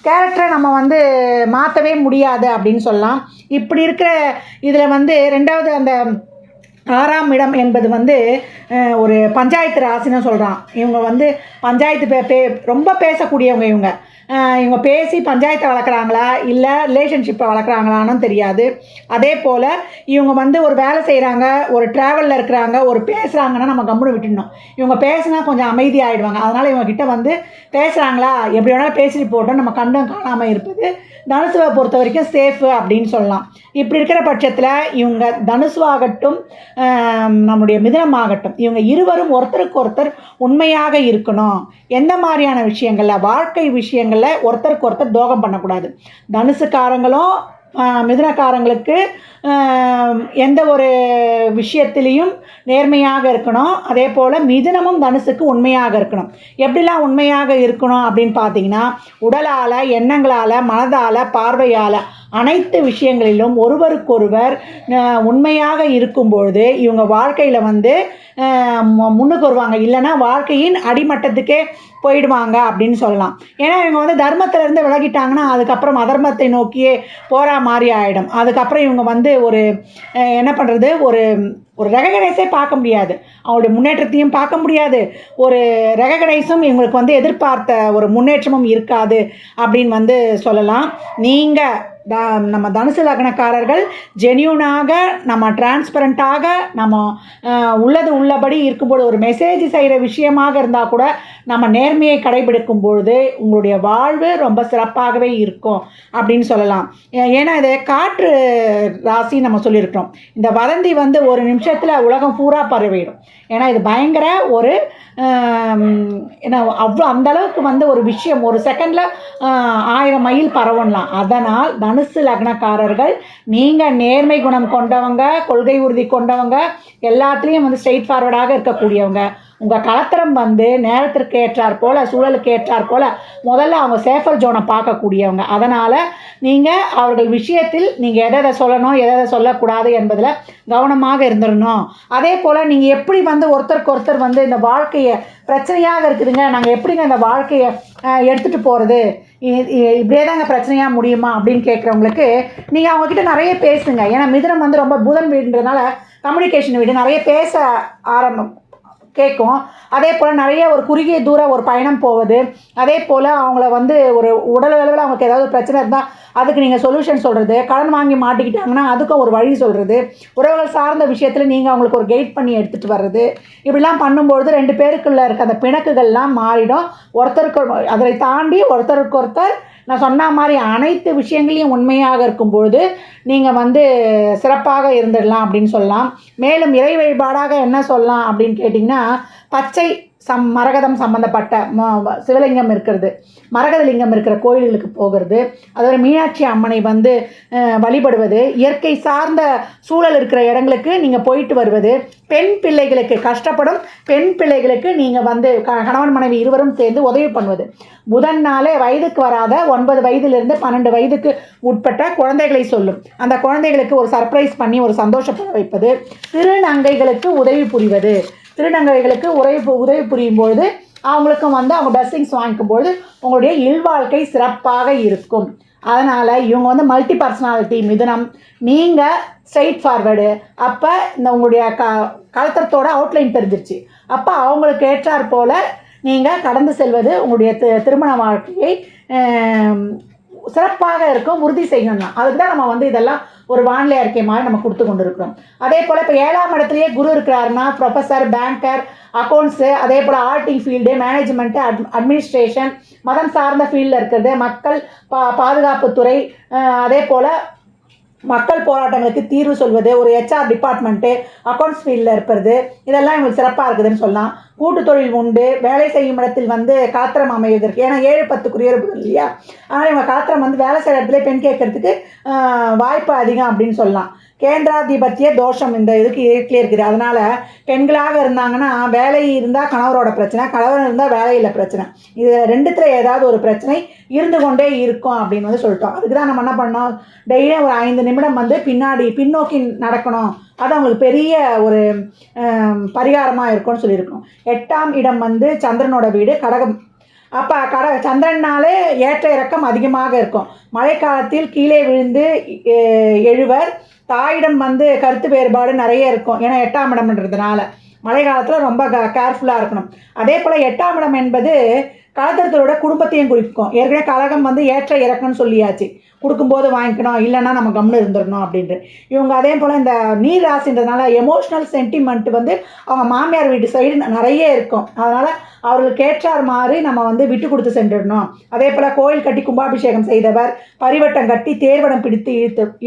Speaker 2: கேரக்டரை நம்ம மாற்றவே முடியாது அப்படின்னு சொல்லலாம். இப்படி இருக்கிற இதில் 2வது அந்த 6ஆம் இடம் என்பது ஒரு பஞ்சாயத்து ராசின்னு சொல்கிறான். இவங்க பஞ்சாயத்து ரொம்ப பேசக்கூடியவங்க. இவங்க பேசி பஞ்சாயத்தை வளர்க்குறாங்களா இல்லை ரிலேஷன்ஷிப்பை வளர்க்குறாங்களான்னு தெரியாது. அதே போல் இவங்க ஒரு வேலை செய்கிறாங்க, ஒரு ட்ராவலில் இருக்கிறாங்க, ஒரு பேசுகிறாங்கன்னா நம்ம கம்முன்னு விட்டுடணும். இவங்க பேசினா கொஞ்சம் அமைதி ஆகிடுவாங்க. அதனால் இவங்ககிட்ட பேசுகிறாங்களா எப்படி வேணாலும் பேசிட்டு போட்டோம், நம்ம கண்டம் காணாமல் இருப்பது தனுசுவை பொறுத்த வரைக்கும் சேஃபு அப்படின்னு சொல்லலாம். இப்படி இருக்கிற பட்சத்தில் இவங்க தனுசுவாகட்டும் நம்முடைய மிதுனமாகட்டும், இவங்க இருவரும் ஒருத்தருக்கு ஒருத்தர் உண்மையாக இருக்கணும். எந்த மாதிரியான விஷயங்களில், வாழ்க்கை விஷயங்களில் ஒருத்தருக்கு ஒருத்தர் துரோகம் பண்ணக்கூடாது. தனுசுக்காரங்களும் மிதுனக்காரங்களுக்கு எந்த ஒரு விஷயத்திலையும் நேர்மையாக இருக்கணும். அதே போல் மிதுனமும் தனுசுக்கு உண்மையாக இருக்கணும். எப்படிலாம் உண்மையாக இருக்கணும் அப்படின்னு பார்த்தீங்கன்னா, உடலால், எண்ணங்களால், மனதால், பார்வையால், அனைத்து விஷயங்களிலும் ஒருவருக்கொருவர் உண்மையாக இருக்கும்பொழுது இவங்க வாழ்க்கையில் முன்னுக்கு வருவாங்க. இல்லைன்னா வாழ்க்கையின் அடிமட்டத்துக்கே போயிடுவாங்க அப்படின்னு சொல்லலாம். ஏன்னா இவங்க தர்மத்திலேருந்து விலகிட்டாங்கன்னா அதுக்கப்புறம் அதர்மத்தை நோக்கியே போகிற மாதிரி ஆகிடும். அதுக்கப்புறம் இவங்க ஒரு என்ன பண்ணுறது, ஒரு ரெகக்னைஸே பார்க்க முடியாது, அவங்களுடைய முன்னேற்றத்தையும் பார்க்க முடியாது, ஒரு ரெகக்னைஸும் இவங்களுக்கு எதிர்பார்த்த ஒரு முன்னேற்றமும் இருக்காது அப்படின்னு சொல்லலாம். நீங்கள் நம்ம தனுசு லக்னக்காரர்கள் ஜென்யூனாக, நம்ம டிரான்ஸ்பரண்ட்டாக, நம்ம உள்ளது உள்ளபடி இருக்கும்போது, ஒரு மெசேஜ் செய்கிற விஷயமாக இருந்தால் கூட நம்ம நேர்மையை கடைபிடிக்கும் பொழுது உங்களுடைய வாழ்வு ரொம்ப சிறப்பாகவே இருக்கும் அப்படின்னு சொல்லலாம். ஏன்னா இது காற்று ராசி நம்ம சொல்லியிருக்கிறோம். இந்த வதந்தி வந்து ஒரு நிமிஷத்தில் உலகம் பூரா பரவிடும். ஏன்னா இது பயங்கர ஒரு ஏன்னா அவ்வளோ அந்தளவுக்கு வந்து ஒரு விஷயம் ஒரு செகண்டில் 1000 மைல் பரவலாம். அதனால் தனுசு லக்னக்காரர்கள் நீங்கள் நேர்மை குணம் கொண்டவங்க, கொள்கை உறுதி கொண்டவங்க, எல்லாத்துலேயும் வந்து ஸ்ட்ரெயிட் ஃபார்வர்டாக இருக்கக்கூடியவங்க. உங்கள் கலத்திரம் வந்து நேரத்திற்கு ஏற்றார் போல், சூழலுக்கு ஏற்றார் போல் முதல்ல அவங்க சேஃபர் ஜோனை பார்க்கக்கூடியவங்க. அதனால் நீங்கள் அவர்கள் விஷயத்தில் நீங்கள் எதை சொல்லணும், எதை சொல்லக்கூடாது என்பதில் கவனமாக இருந்துடணும். அதே போல் நீங்கள் எப்படி வந்து ஒருத்தருக்கு ஒருத்தர் வந்து இந்த வாழ்க்கையை பிரச்சனையாக இருக்குதுங்க, நாங்கள் எப்படிங்க இந்த வாழ்க்கையை எடுத்துகிட்டு போகிறது, இப்படியே தாங்க பிரச்சனையாக முடியுமா அப்படின்னு கேட்குறவங்களுக்கு நீங்கள் அவங்கக்கிட்ட நிறைய பேசுங்க. ஏன்னா மிதுனம் வந்து ரொம்ப புதன் வீடுன்றதுனால கம்யூனிகேஷன் வீடு, நிறைய பேச கேட்கும். அதே போல் நிறைய ஒரு குறுகிய தூரம் ஒரு பயணம் போவது, அதே போல் அவங்கள வந்து ஒரு உடல் அளவில் அவங்களுக்கு ஏதாவது பிரச்சனை இருந்தால் அதுக்கு நீங்கள் சொல்யூஷன் சொல்கிறது, கடன் வாங்கி மாட்டிக்கிட்டாங்கன்னா அதுக்கும் ஒரு வழி சொல்கிறது, உறவுகள் சார்ந்த விஷயத்தில் நீங்கள் அவங்களுக்கு ஒரு கைட் பண்ணி எடுத்துகிட்டு வர்றது, இப்படிலாம் பண்ணும்பொழுது 2 பேருக்குள்ளே இருக்க அந்த பிணக்குகள்லாம் மாறிடும். ஒருத்தருக்கு அதை தாண்டி ஒருத்தருக்கு ஒருத்தர் நான் சொன்ன மாதிரி அனைத்து விஷயங்களையும் உண்மையாக இருக்கும்பொழுது நீங்கள் வந்து சிறப்பாக இருந்துடலாம் அப்படின்னு சொல்லலாம். மேலும் இறை வழிபாடாக என்ன சொல்லலாம் அப்படின்னு கேட்டிங்கன்னா, பச்சை மரகதம் சம்மந்தப்பட்ட சிவலிங்கம் இருக்கிறது, மரகத லிங்கம் இருக்கிற கோயில்களுக்கு போகிறது, அதோட மீனாட்சி அம்மனை வந்து வழிபடுவது, இயற்கை சார்ந்த சூழல் இருக்கிற இடங்களுக்கு நீங்கள் போயிட்டு வருவது, பெண் பிள்ளைகளுக்கு கஷ்டப்படும் பெண் பிள்ளைகளுக்கு நீங்கள் வந்து கணவன் மனைவி இருவரும் சேர்ந்து உதவி பண்ணுவது, புதன்னாலே வயதுக்கு வராத 9 வயதிலிருந்து 12 வயதுக்கு உட்பட்ட குழந்தைகளை சொல்லும், அந்த குழந்தைகளுக்கு ஒரு சர்ப்ரைஸ் பண்ணி ஒரு சந்தோஷப்பட வைப்பது, திருநங்கைகளுக்கு உதவி புரிவது, திருநங்கைகளுக்கு உதவி புரியும் பொழுது அவங்களுக்கும் வந்து அவங்க பிளஸ்ஸிங்ஸ் வாங்கிக்கும்பொழுது உங்களுடைய இல்வாழ்க்கை சிறப்பாக இருக்கும். அதனால் இவங்க வந்து மல்டி பர்சனாலிட்டி மிதுனம், நீங்கள் ஸ்ட்ரெயிட் ஃபார்வேர்டு. அப்போ இந்த உங்களுடைய கலத்திரத்தோட அவுட்லைன் தெரிஞ்சிருச்சு. அப்போ அவங்களுக்கு ஏற்றாற் போல் நீங்கள் கடந்து செல்வது உங்களுடைய திருமண வாழ்க்கையை சிறப்பாக இருக்கும், உறுதி செய்யணும். அதுக்கு தான் நம்ம வந்து இதெல்லாம் ஒரு வானிலை அறிக்கை மாதிரி நம்ம கொடுத்து கொண்டு இருக்கிறோம். அதே போல் இப்போ 7ஆம் இடத்துலையே குரு இருக்கிறாருன்னா ப்ரொஃபஸர், பேங்கர், அக்கௌண்ட்ஸு, அதே போல் ஆர்டிங் ஃபீல்டு, மேனேஜ்மெண்ட்டு, அட்மினிஸ்ட்ரேஷன், மதம் சார்ந்த ஃபீல்டில் இருக்கிறது, மக்கள் பாதுகாப்புத்துறை, அதே போல் மக்கள் போராட்டங்களுக்கு தீர்வு சொல்வது, ஒரு HR டிபார்ட்மெண்ட்டு, அக்கௌண்ட்ஸ் ஃபீல்டில் இருக்கிறது, இதெல்லாம் இவங்களுக்கு சிறப்பாக இருக்குதுன்னு சொல்லலாம். கூட்டு தொழில் உண்டு, வேலை செய்யும் இடத்தில் வந்து காத்திரம் அமைவதற்கு, ஏன்னா 7-10 இருக்குது இல்லையா, ஆனால் இவங்க காத்திரம் வந்து வேலை செய்கிற இடத்துல பெண் கேட்கறதுக்கு வாய்ப்பு அதிகம் அப்படின்னு சொல்லலாம். கேந்திராதிபத்திய தோஷம் இந்த இதுக்கு இருக்குது. அதனால் பெண்களாக இருந்தாங்கன்னா வேலை இருந்தால் கணவரோட பிரச்சனை, கணவர் இருந்தால் வேலையில் பிரச்சனை, இது 2த்துல ஏதாவது ஒரு பிரச்சனை இருந்து கொண்டே இருக்கும் அப்படின்னு வந்து சொல்லிட்டோம். அதுக்கு தான் நம்ம என்ன பண்ணோம், டெய்லியும் ஒரு 5 நிமிடம் வந்து பின்னோக்கி நடக்கணும், அது அவங்களுக்கு பெரிய ஒரு பரிகாரமாக இருக்கும்னு சொல்லியிருக்கோம். 8ஆம் இடம் வந்து சந்திரனோட வீடு, கடகம். அப்போ சந்திரனாலே ஏற்ற இறக்கம் அதிகமாக இருக்கும். மழைக்காலத்தில் கீழே விழுந்து எழுவர், தாயிடம் வந்து கருத்து வேறுபாடு நிறைய இருக்கும். ஏன்னா 8ஆம் இடம்ன்றதுனால மழை காலத்தில் ரொம்ப கேர்ஃபுல்லாக இருக்கணும். அதே போல் 8ஆம் இடம் என்பது கலத்திரத்தோட குடும்பத்தையும் குறிக்கும். ஏற்கனவே கலகம் வந்து ஏற்ற இறக்கம்னு சொல்லியாச்சு, கொடுக்கும்போது வாங்கிக்கணும், இல்லைன்னா நம்ம கம்னு இருந்துடணும் அப்படின்ட்டு. இவங்க அதே போல் இந்த நீர் ராசின்றதுனால எமோஷ்னல் சென்டிமெண்ட் வந்து அவங்க மாமியார் வீட்டு சைடு நிறைய இருக்கும். அதனால் அவர்களுக்கு ஏற்றார் மாதிரி நம்ம வந்து விட்டு கொடுத்து சென்றுடணும். அதே போல் கோயில் கட்டி கும்பாபிஷேகம் செய்தவர், பரிவட்டம் கட்டி தேர்வடம் பிடித்து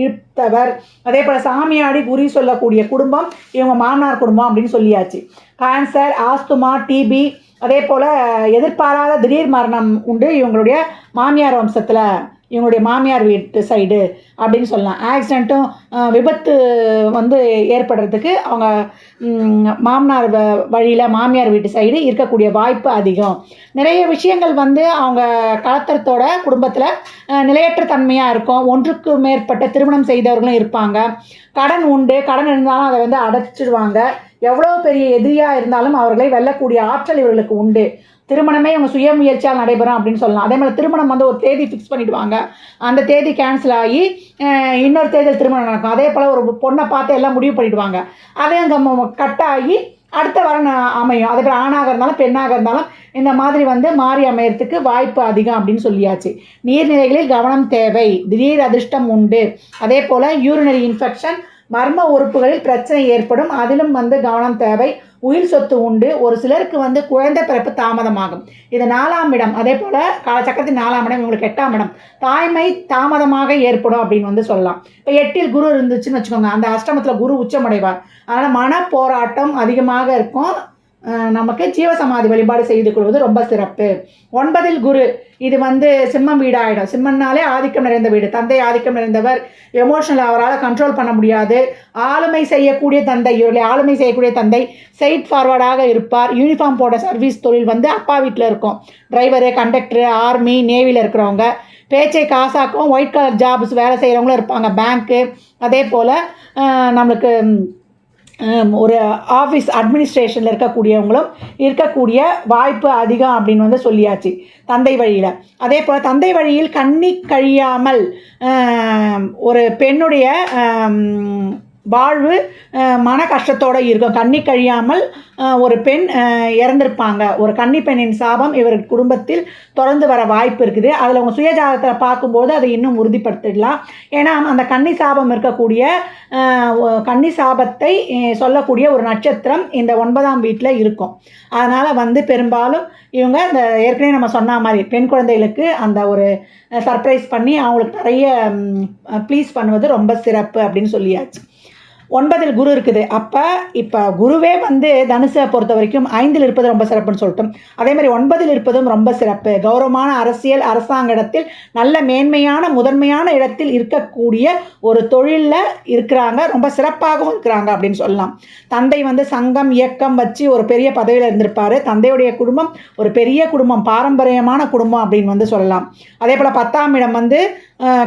Speaker 2: இழுத்தவர், அதே போல் சாமியாடி குறி சொல்லக்கூடிய குடும்பம் இவங்க மாமனார் குடும்பம் அப்படின்னு சொல்லியாச்சு. கேன்சர், ஆஸ்துமா, டிபி, அதே போல் எதிர்பாராத திடீர் மரணம் உண்டு இவங்களுடைய மாமியார் வம்சத்தில், இவங்களுடைய மாமியார் வீட்டு சைடு அப்படின்னு சொல்லலாம். ஆக்சிடெண்ட்டும் விபத்து வந்து ஏற்படுறதுக்கு அவங்க மாமனார் வழியில் மாமியார் வீட்டு சைடு இருக்கக்கூடிய வாய்ப்பு அதிகம். நிறைய விஷயங்கள் வந்து அவங்க கலத்திரத்தோட குடும்பத்தில் நிலையற்ற தன்மையாக இருக்கும். ஒன்றுக்கு மேற்பட்ட திருமணம் செய்தவர்களும் இருப்பாங்க. கடன் உண்டு, கடன் இருந்தாலும் அதை வந்து அடைச்சிடுவாங்க. எவ்வளோ பெரிய எதிரியாக இருந்தாலும் அவர்களை வெல்லக்கூடிய ஆற்றல் இவர்களுக்கு உண்டு. திருமணமே இவங்க சுய முயற்சியால் நடைபெறும் அப்படின்னு சொல்லலாம். அதே மாதிரி திருமணம் வந்து ஒரு தேதி ஃபிக்ஸ் பண்ணிவிடுவாங்க, அந்த தேதி கேன்சல் ஆகி இன்னொரு தேதியில் திருமணம் நடக்கும். அதே போல் ஒரு பொண்ணை பார்த்து எல்லாம் முடிவு பண்ணிவிடுவாங்க, அதே அங்கே கட் ஆகி அடுத்த வரன் அமையும். அதுக்கு ஆணாக இருந்தாலும் பெண்ணாக இருந்தாலும் இந்த மாதிரி வந்து மாறி அமையறதுக்கு வாய்ப்பு அதிகம் அப்படின்னு சொல்லியாச்சு. நீர்நிலைகளில் கவனம் தேவை. திடீர் அதிர்ஷ்டம் உண்டு. அதே போல் யூரினரி இன்ஃபெக்ஷன், மர்ம உறுப்புகளில் பிரச்சனை ஏற்படும், அதிலும் வந்து கவனம் தேவை. உயிர் சொத்து உண்டு. ஒரு சிலருக்கு வந்து குழந்தை பிறப்பு தாமதமாகும். இது 4ஆம் இடம். அதே போல் காலச்சக்கரத்தின் 4ஆம் இடம் இவங்களுக்கு 8ஆம் இடம். தாய்மை தாமதமாக ஏற்படும் அப்படின்னு வந்து சொல்லலாம். இப்போ 8இல் குரு இருந்துச்சுன்னு வச்சுக்கோங்க, அந்த அஷ்டமத்தில் குரு உச்சமடைவார். அதனால் மன போராட்டம் அதிகமாக இருக்கும். நமக்கு ஜீவசமாதி வழிபாடு செய்து கொள்வது ரொம்ப சிறப்பு. 9இல் குரு, இது வந்து சிம்மம் வீடாயிடும். சிம்மன்னாலே ஆதிக்கம் நிறைந்த வீடு. தந்தை ஆதிக்கம் நிறைந்தவர், எமோஷனல் அவரால் கண்ட்ரோல் பண்ண முடியாது. ஆளுமை செய்யக்கூடிய தந்தை, இவர்களை ஆளுமை செய்யக்கூடிய தந்தை ஸ்ட்ரெயிட் ஃபார்வர்டாக இருப்பார். யூனிஃபார்ம் போட சர்வீஸ் தொழில் வந்து அப்பா வீட்டில் இருக்கும். டிரைவரு, கண்டக்டரு, ஆர்மி, நேவியில் இருக்கிறவங்க. பேச்சை காசாக்கும் ஒயிட் கலர் ஜாப்ஸ் வேலை செய்கிறவங்களும் இருப்பாங்க. பேங்க்கு, அதே போல் நம்மளுக்கு ஒரு ஆஃபீஸ் அட்மினிஸ்ட்ரேஷனில் இருக்கக்கூடியவங்களும் இருக்கக்கூடிய வாய்ப்பு அதிகம் அப்படின்னு வந்து சொல்லியாச்சு தந்தை வழியில். அதே போல் தந்தை வழியில் கண்ணி கழியாமல் ஒரு பெண்ணுடைய வாழ்வு மன கஷ்டத்தோடு இருக்கும். கண்ணி கழியாமல் ஒரு பெண் இறந்திருப்பாங்க. ஒரு கன்னி பெண்ணின் சாபம் இவர் குடும்பத்தில் தொடர்ந்து வர வாய்ப்பு இருக்குது. அதில் அவங்க சுயஜாதகத்தில் பார்க்கும்போது அதை இன்னும் உறுதிப்படுத்திடலாம். ஏன்னா அந்த கன்னி சாபம் இருக்கக்கூடிய கன்னி சாபத்தை சொல்லக்கூடிய ஒரு நட்சத்திரம் இந்த 9ஆம் வீட்டில் இருக்கும். அதனால் வந்து பெரும்பாலும் இவங்க இந்த ஏற்கனவே நம்ம சொன்ன மாதிரி பெண் குழந்தைகளுக்கு அந்த ஒரு சர்ப்ரைஸ் பண்ணி அவங்களுக்கு நிறைய ப்ளீஸ் பண்ணுவது ரொம்ப சிறப்பு அப்படின்னு சொல்லியாச்சு. 9இல் குரு இருக்குது. அப்போ இப்போ குருவே வந்து தனுசை பொறுத்த வரைக்கும் 5இல் இருப்பது ரொம்ப சிறப்புன்னு சொல்லிட்டோம். அதே மாதிரி 9இல் இருப்பதும் ரொம்ப சிறப்பு. கௌரவமான அரசியல், அரசாங்க இடத்தில் நல்ல மேன்மையான முதன்மையான இடத்தில் இருக்கக்கூடிய ஒரு தொழிலில் இருக்கிறாங்க. ரொம்ப சிறப்பாகவும் இருக்கிறாங்க அப்படின்னு சொல்லலாம். தந்தை வந்து சங்கம் இயக்கம் வச்சு ஒரு பெரிய பதவியில் இருந்திருப்பார். தந்தையுடைய குடும்பம் ஒரு பெரிய குடும்பம், பாரம்பரியமான குடும்பம் அப்படின்னு வந்து சொல்லலாம். அதே போல் 10ஆம் இடம் வந்து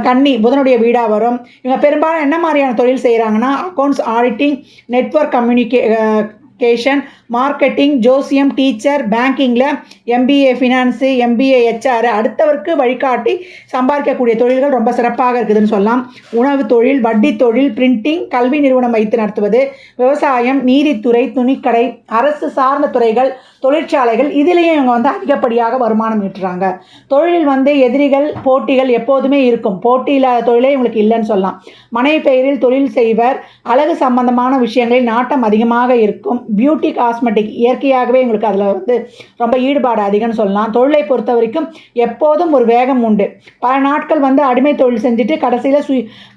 Speaker 2: கன்னி, புதனுடைய வீடாக வரும். இவங்க பெரும்பாலும் என்ன மாதிரியான தொழில் செய்கிறாங்கன்னா accounts, auditing, network communication, marketing, ஜோசியம், டீச்சர், பேங்கிங்கில் MBA ஃபினான்ஸு, MBA HR, அடுத்தவருக்கு வழிகாட்டி சம்பாதிக்கக்கூடிய தொழில்கள் ரொம்ப சிறப்பாக இருக்குதுன்னு சொல்லலாம். உணவு தொழில், வட்டி தொழில், பிரிண்டிங், கல்வி நிறுவனம் வைத்து நடத்துவது, விவசாயம், நீதித்துறை, துணிக்கடை, அரசு சார்ந்த துறைகள், தொழிற்சாலைகள், இதிலேயும் இவங்க வந்து அதிகப்படியாக வருமானம் ஈட்டுறாங்க. தொழிலில் வந்து எதிரிகள், போட்டிகள் எப்போதுமே இருக்கும். போட்டி இல்லாத தொழிலே இவங்களுக்கு இல்லைன்னு சொல்லலாம். மனைவி பெயரில் தொழில் செய்வர். அழகு சம்பந்தமான விஷயங்களில் நாட்டம் அதிகமாக இருக்கும். பியூட்டி, காஸ்மெட்டிக், இயற்கையாகவே இவங்களுக்கு அதில் வந்து ரொம்ப ஈடுபாடு அதிகம்னு சொல்லலாம். தொழிலை பொறுத்த வரைக்கும் எப்போதும் ஒரு வேகம் உண்டு. பல நாட்கள் வந்து அடிமை தொழில் செஞ்சுட்டு கடைசியில்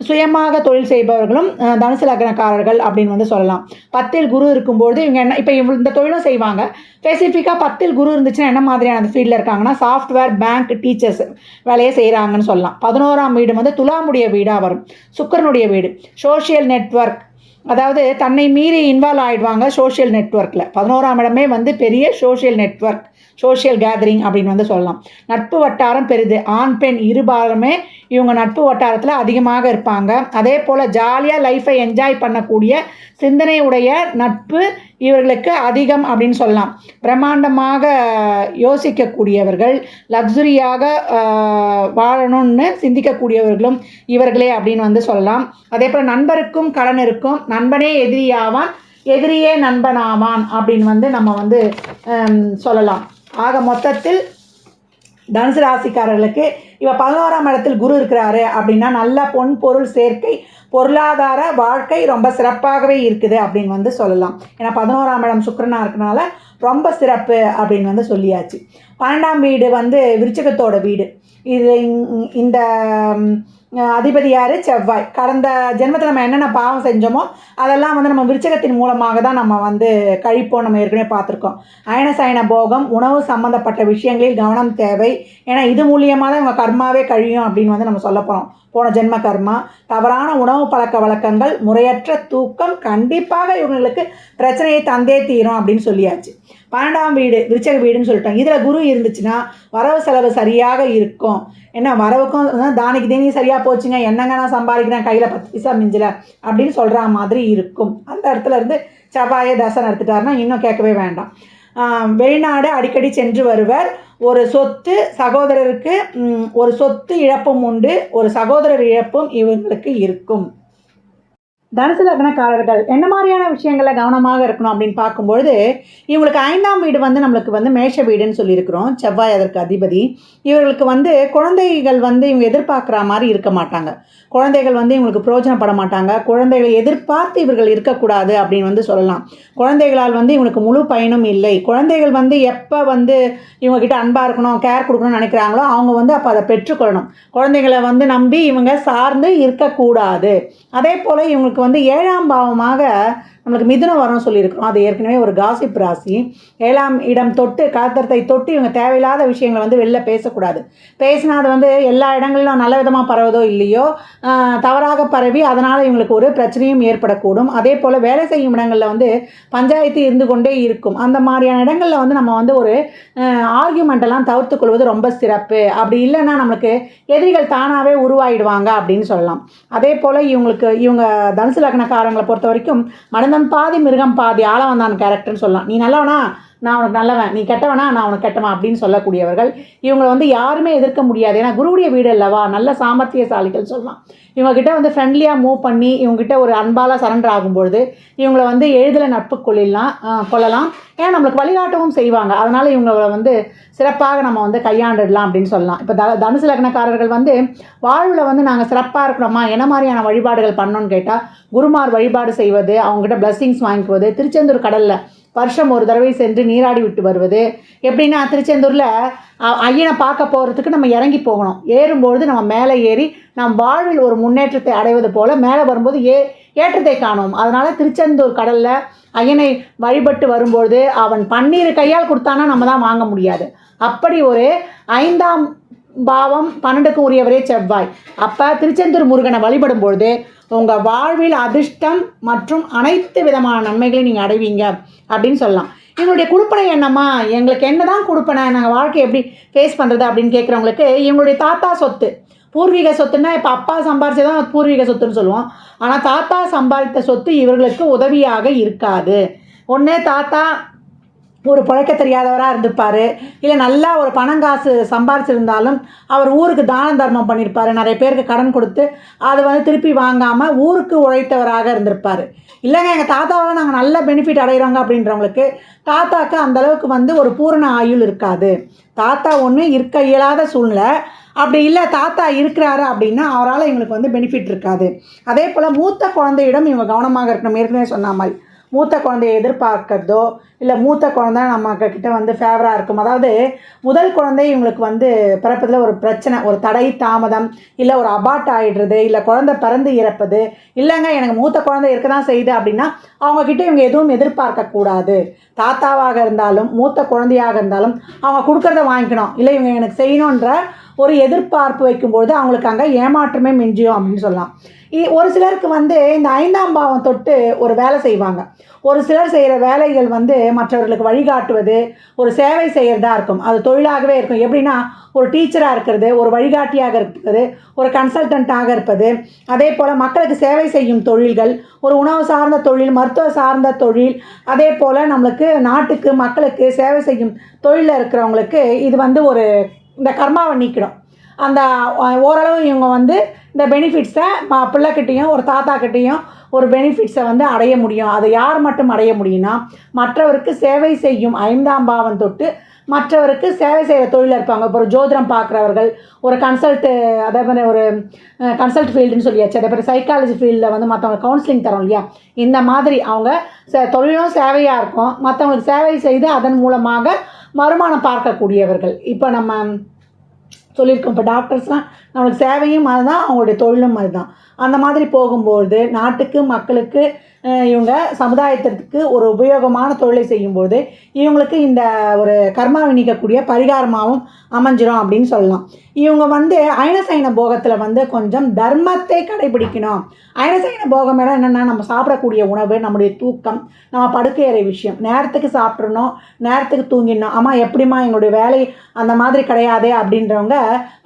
Speaker 2: சுயமாக தொழில் செய்பவர்களும் தனுசு லக்னக்காரர்கள் அப்படின்னு வந்து சொல்லலாம். 10இல் குரு இருக்கும்போது இவங்க என்ன இப்போ இந்த தொழிலும் செய்வாங்க. ஸ்பெசிஃபிக்காக 10இல் குரு இருந்துச்சுன்னா என்ன மாதிரியான அந்த ஃபீல்டில் இருக்காங்கன்னா சாஃப்ட்வேர், பேங்க், டீச்சர்ஸ் வேலையை செய்கிறாங்கன்னு சொல்லலாம். 11ஆம் வீடு வந்து துலாமுடைய வீடாக வரும். சுக்கிரனுடைய வீடு. சோஷியல் நெட்வொர்க், அதாவது தன்னை மீறி இன்வால்வ் ஆகிடுவாங்க சோஷியல் நெட்வொர்க்கில். 11ஆம் இடமே வந்து பெரிய சோஷியல் நெட்வொர்க், சோஷியல் கேதரிங் அப்படின்னு வந்து சொல்லலாம். நட்பு வட்டாரம் பெரிது. ஆண் பெண் இருபாலுமே இவங்க நட்பு வட்டாரத்தில் அதிகமாக இருப்பாங்க. அதே போல் ஜாலியாக லைஃப்பை என்ஜாய் பண்ணக்கூடிய சிந்தனை உடைய நட்பு இவர்களுக்கு அதிகம் அப்படின்னு சொல்லலாம். பிரம்மாண்டமாக யோசிக்கக்கூடியவர்கள், லக்ஸுரியாக வாழணும்னு சிந்திக்கக்கூடியவர்களும் இவர்களே அப்படின்னு வந்து சொல்லலாம். அதே போல் நண்பருக்கும் கடனிருக்கும். நண்பனே எதிரியாவான், எதிரியே நண்பனாவான் அப்படின்னு வந்து நம்ம வந்து சொல்லலாம். ஆக மொத்தத்தில் தனுசு ராசிக்காரர்களுக்கு இப்போ 11ஆம் இடத்தில் குரு இருக்கிறாரு அப்படின்னா நல்ல பொன் பொருள் சேர்க்கை, பொருளாதார வாழ்க்கை ரொம்ப சிறப்பாகவே இருக்குது அப்படின்னு வந்து சொல்லலாம். ஏன்னா 11ஆம் இடம் சுக்கிரனாக இருக்கனால ரொம்ப சிறப்பு அப்படின்னு வந்து சொல்லியாச்சு. 12ஆம் வீடு வந்து விருச்சிகத்தோட வீடு. இது இந்த அதிபதி யார்? செவ்வாய். கடந்த ஜென்மத்தில் நம்ம என்னென்ன பாவம் செஞ்சோமோ அதெல்லாம் வந்து நம்ம விருச்சகத்தின் மூலமாக தான் நம்ம வந்து கழிப்போம். நம்ம ஏற்கனவே பார்த்துருக்கோம். அயன சயன போகம், உணவு சம்மந்தப்பட்ட விஷயங்களில் கவனம் தேவை. ஏன்னா இது மூலியமாக தான் இவங்க கர்மாவே கழியும் அப்படின்னு வந்து நம்ம சொல்ல போகிறோம். போன ஜென்ம கர்மா. தவறான உணவு பழக்க வழக்கங்கள், முறையற்ற தூக்கம் கண்டிப்பாக இவங்களுக்கு பிரச்சனையை தந்தே தீரும் அப்படின்னு சொல்லியாச்சு. 12ஆம் வீடு விருச்சக வீடுன்னு சொல்லிட்டோம். இதில் குரு இருந்துச்சுன்னா வரவு செலவு சரியாக இருக்கும். என்ன வரவுக்கும் தானிக்கு தீனி சரியாக போச்சுங்க, என்னங்க நான் சம்பாதிக்கிறேன், கையில் 10 பைசா மிஞ்சல அப்படின்னு சொல்கிற மாதிரி இருக்கும். அந்த இடத்துல இருந்து செவ்வாயை தசை நடத்திட்டாருன்னா இன்னும் கேட்கவே வேண்டாம். வெளிநாடு அடிக்கடி சென்று வருவர். ஒரு சொத்து சகோதரருக்கு ஒரு சொத்து இழப்பும் உண்டு. ஒரு சகோதரர் இழப்பும் இவங்களுக்கு இருக்கும்.
Speaker 1: தனுசு லக்னக்காரர்கள் என்ன மாதிரியான விஷயங்களில் கவனமாக இருக்கணும் அப்படின்னு பார்க்கும்பொழுது, இவங்களுக்கு 5ஆம் வீடு வந்து நம்மளுக்கு வந்து மேஷ வீடுன்னு சொல்லியிருக்கிறோம். செவ்வாய் அதற்கு அதிபதி. இவர்களுக்கு வந்து குழந்தைகள் வந்து இவங்க எதிர்பார்க்குற மாதிரி இருக்க மாட்டாங்க. குழந்தைகள் வந்து இவங்களுக்கு பிரயோஜனப்பட மாட்டாங்க. குழந்தைகளை எதிர்பார்த்து இவர்கள் இருக்கக்கூடாது அப்படின்னு வந்து சொல்லலாம். குழந்தைகளால் வந்து இவங்களுக்கு முழு பயனும் இல்லை. குழந்தைகள் வந்து எப்போ வந்து இவங்ககிட்ட அன்பாக இருக்கணும், கேர் கொடுக்கணும்னு நினைக்கிறாங்களோ அவங்க வந்து அப்போ அதை பெற்றுக்கொள்ளணும். குழந்தைகளை வந்து நம்பி இவங்க சார்ந்து இருக்கக்கூடாது. அதே போல் இவங்களுக்கு வந்து 7ஆம் பாவமாக நம்மளுக்கு மிதுனம் வரும்னு சொல்லியிருக்கிறோம். அது ஏற்கனவே ஒரு காசிப் ராசி. 7ஆம் இடம் தொட்டு காத்திரத்தை தொட்டு இவங்க தேவையில்லாத விஷயங்களை வந்து வெளில பேசக்கூடாது. பேசினா அது வந்து எல்லா இடங்களிலும் நல்ல விதமாக பரவதோ இல்லையோ தவறாக பரவி அதனால் இவங்களுக்கு ஒரு பிரச்சனையும் ஏற்படக்கூடும். அதே போல் வேலை செய்யும் இடங்களில் வந்து பஞ்சாயத்து இருந்து கொண்டே இருக்கும். அந்த மாதிரியான இடங்களில் வந்து நம்ம வந்து ஒரு ஆர்கியூமெண்ட்டெல்லாம் தவிர்த்து கொள்வது ரொம்ப சிறப்பு. அப்படி இல்லைன்னா நம்மளுக்கு எதிரிகள் தானாகவே உருவாயிடுவாங்க அப்படின்னு சொல்லலாம். அதே போல் இவங்க தனுசு லக்னக்காரங்களை பொறுத்த வரைக்கும் மனிதன் பாதி மிருகம் பாதி ஆளவந்தான் கேரக்டர்னு சொல்லலாம். நீ நல்லவனா, நான் உனக்கு நல்லவன், நீ கெட்டவனா, நான் உனக்கு கெட்டவன் அப்படின்னு சொல்லக்கூடியவர்கள். இவங்களை வந்து யாருமே எதிர்க்க முடியாது. ஏன்னா குருவுடைய வீடு அல்லவா, நல்ல சாமர்த்தியசாலிகள் சொல்லலாம். இவங்ககிட்ட வந்து ஃப்ரெண்ட்லியாக மூவ் பண்ணி இவங்ககிட்ட ஒரு அன்பால் சரண்டர் ஆகும்பொழுது இவங்களை வந்து எளிதில் நட்பு கொள்ளலாம். ஏன்னா நம்மளுக்கு வழிகாட்டவும் செய்வாங்க. அதனால் இவங்களை வந்து சிறப்பாக நம்ம வந்து கையாண்டுடலாம் அப்படின்னு சொல்லலாம். இப்போ தனுசு லக்னக்காரர்கள் வந்து வாழ்வில் வந்து நாங்கள் சிறப்பாக இருக்கிறோமா, என்ன மாதிரியான வழிபாடுகள் பண்ணோன்னு கேட்டால், குருமார் வழிபாடு செய்வது, அவங்ககிட்ட பிளஸ்ஸிங்ஸ் வாங்கிக்குவது, திருச்செந்தூர் கடலில் வருஷம் ஒரு தடவை சென்று நீராடி விட்டு வருவது. எப்படின்னா திருச்செந்தூரில் ஐயனை பார்க்க போகிறதுக்கு நம்ம இறங்கி போகணும். ஏறும்பொழுது நம்ம மேலே ஏறி நம் வாழ்வில் ஒரு முன்னேற்றத்தை அடைவது போல் மேலே வரும்போது ஏற்றத்தை காணும். அதனால் திருச்செந்தூர் கடலில் ஐயனை வழிபட்டு வரும்பொழுது அவன் பன்னீர் கையால் கொடுத்தானா நம்ம தான் வாங்க முடியாது. அப்படி ஒரு 5ஆம் பாவம் 12க்கும் உரியவரே செவ்வாய். அப்போ திருச்செந்தூர் முருகனை வழிபடும் பொழுது உங்கள் வாழ்வில் அதிர்ஷ்டம் மற்றும் அனைத்து விதமான நன்மைகளையும் நீங்கள் அடைவீங்க அப்படின்னு சொல்லலாம். இவங்களுடைய கொடுப்பனை என்னம்மா, எங்களுக்கு என்ன தான் கொடுப்பனை, நாங்கள் வாழ்க்கையை எப்படி ஃபேஸ் பண்ணுறது அப்படின்னு கேட்குறவங்களுக்கு இவங்களுடைய தாத்தா சொத்து, பூர்வீக சொத்துன்னா இப்போ அப்பா சம்பாரிச்சதான் பூர்வீக சொத்துன்னு சொல்லுவோம். ஆனால் தாத்தா சம்பாதித்த சொத்து இவர்களுக்கு உதவியாக இருக்காது. ஒன்று தாத்தா ஒரு பழக்க தெரியாதவராக இருந்திருப்பார், இல்லை நல்லா ஒரு பணங்காசு சம்பாரிச்சிருந்தாலும் அவர் ஊருக்கு தான தர்மம் பண்ணியிருப்பார், நிறைய பேருக்கு கடன் கொடுத்து அது வந்து திருப்பி வாங்காமல் ஊருக்கு உழைத்தவராக இருந்திருப்பார். இல்லைங்க எங்கள் தாத்தாவால் நாங்கள் நல்ல பெனிஃபிட் அடைகிறோங்க அப்படின்றவங்களுக்கு தாத்தாக்கு அந்தளவுக்கு வந்து ஒரு பூரண ஆயுள் இருக்காது. தாத்தா ஒன்று இருக்க இயலாத சூழ்நிலை, அப்படி இல்லை தாத்தா இருக்கிறாரு அப்படின்னா அவரால் எங்களுக்கு வந்து பெனிஃபிட் இருக்காது. அதே போல் மூத்த குழந்தையிடம் இவங்க கவனமாக இருக்கணும். ஏற்கனவே சொன்ன மாதிரி மூத்த குழந்தையை எதிர்பார்க்கிறதோ இல்லை மூத்த குழந்தை நம்மக்கிட்ட வந்து ஃபேவராக இருக்கும். அதாவது முதல் குழந்தை இவங்களுக்கு வந்து பிறப்பதில் ஒரு பிரச்சனை, ஒரு தடை தாமதம், இல்லை ஒரு அபார்ட் ஆகிடுறது, இல்லை குழந்தை பிறந்து இறப்பது, இல்லைங்க எனக்கு மூத்த குழந்தை இருக்க தான் செய்யுது அப்படின்னா அவங்கக்கிட்ட இவங்க எதுவும் எதிர்பார்க்கக்கூடாது. தாத்தாவாக இருந்தாலும் மூத்த குழந்தையாக இருந்தாலும் அவங்க கொடுக்குறத வாங்கிக்கணும், இல்லை இவங்க எனக்கு செய்யணுன்ற ஒரு எதிர்பார்ப்பு வைக்கும்பொழுது அவங்களுக்கு அங்கே ஏமாற்றமே மிஞ்சியும் அப்படின்னு சொல்லலாம். ஒரு சிலருக்கு வந்து இந்த 5ஆம் பாவம் தொட்டு ஒரு வேலை செய்வாங்க. ஒரு சிலர் செய்கிற வேலைகள் வந்து மற்றவர்களுக்கு வழிகாட்டுவது, ஒரு சேவை செய்கிறதா இருக்கும். அது தொழிலாகவே இருக்கும். எப்படின்னா ஒரு டீச்சராக இருக்கிறது, ஒரு வழிகாட்டியாக இருக்கிறது, ஒரு கன்சல்டண்ட்டாக இருப்பது, அதே போல் மக்களுக்கு சேவை செய்யும் தொழில்கள், ஒரு உணவு சார்ந்த தொழில், மருத்துவ சார்ந்த தொழில், அதே போல் நம்மளுக்கு நாட்டுக்கு மக்களுக்கு சேவை செய்யும் தொழிலில் இருக்கிறவங்களுக்கு இது வந்து ஒரு இந்த கர்மாவை நீக்கிடும். அந்த ஓரளவு இவங்க வந்து இந்த பெனிஃபிட்ஸை பிள்ளைக்கிட்டேயும் ஒரு தாத்தாக்கிட்டேயும் ஒரு பெனிஃபிட்ஸை வந்து அடைய முடியும். அதை யார் மட்டும் அடைய முடியும்னா மற்றவருக்கு சேவை செய்யும் 5ஆம் பாவம் தொட்டு மற்றவருக்கு சேவை செய்கிற தொழிலில் இருப்பாங்க. இப்போ ஒரு ஜோதிடம் பார்க்குறவர்கள், ஒரு அதே மாதிரி ஒரு கன்சல்ட் ஃபீல்டுன்னு சொல்லியாச்சு. அதே மாதிரி சைக்காலஜி ஃபீல்டில் வந்து மற்றவங்க கவுன்சிலிங் தரோம் இல்லையா, இந்த மாதிரி அவங்க தொழிலும் சேவையாக இருக்கும். மற்றவங்களுக்கு சேவை செய்து அதன் மூலமாக வருமானம் பார்க்கக்கூடியவர்கள். இப்போ நம்ம சொல்லியிருக்கோம், இப்போ டாக்டர்ஸ்லாம் நம்மளுக்கு சேவையும் அதுதான், அவங்களுடைய தொழிலும் அதுதான். அந்த மாதிரி போகும்போது நாட்டுக்கு மக்களுக்கு இவங்க சமுதாயத்திற்கு ஒரு உபயோகமான தொழிலை செய்யும்போது இவங்களுக்கு இந்த ஒரு கர்மாவை நீக்கக்கூடிய பரிகாரமாகவும் அமைஞ்சிரும் அப்படின்னு சொல்லலாம். இவங்க வந்து அயனசைன போகத்தில் வந்து கொஞ்சம் தர்மத்தை கடைபிடிக்கணும். அயனசைன போகம் என்னென்னா நம்ம சாப்பிடக்கூடிய உணவு, நம்முடைய தூக்கம், நம்ம படுக்கையறை விஷயம், நேரத்துக்கு சாப்பிட்றணும், நேரத்துக்கு தூங்கிடணும். ஆமாம் எப்படிமா எங்களுடைய வேலை அந்த மாதிரி கிடையாது அப்படின்றவங்க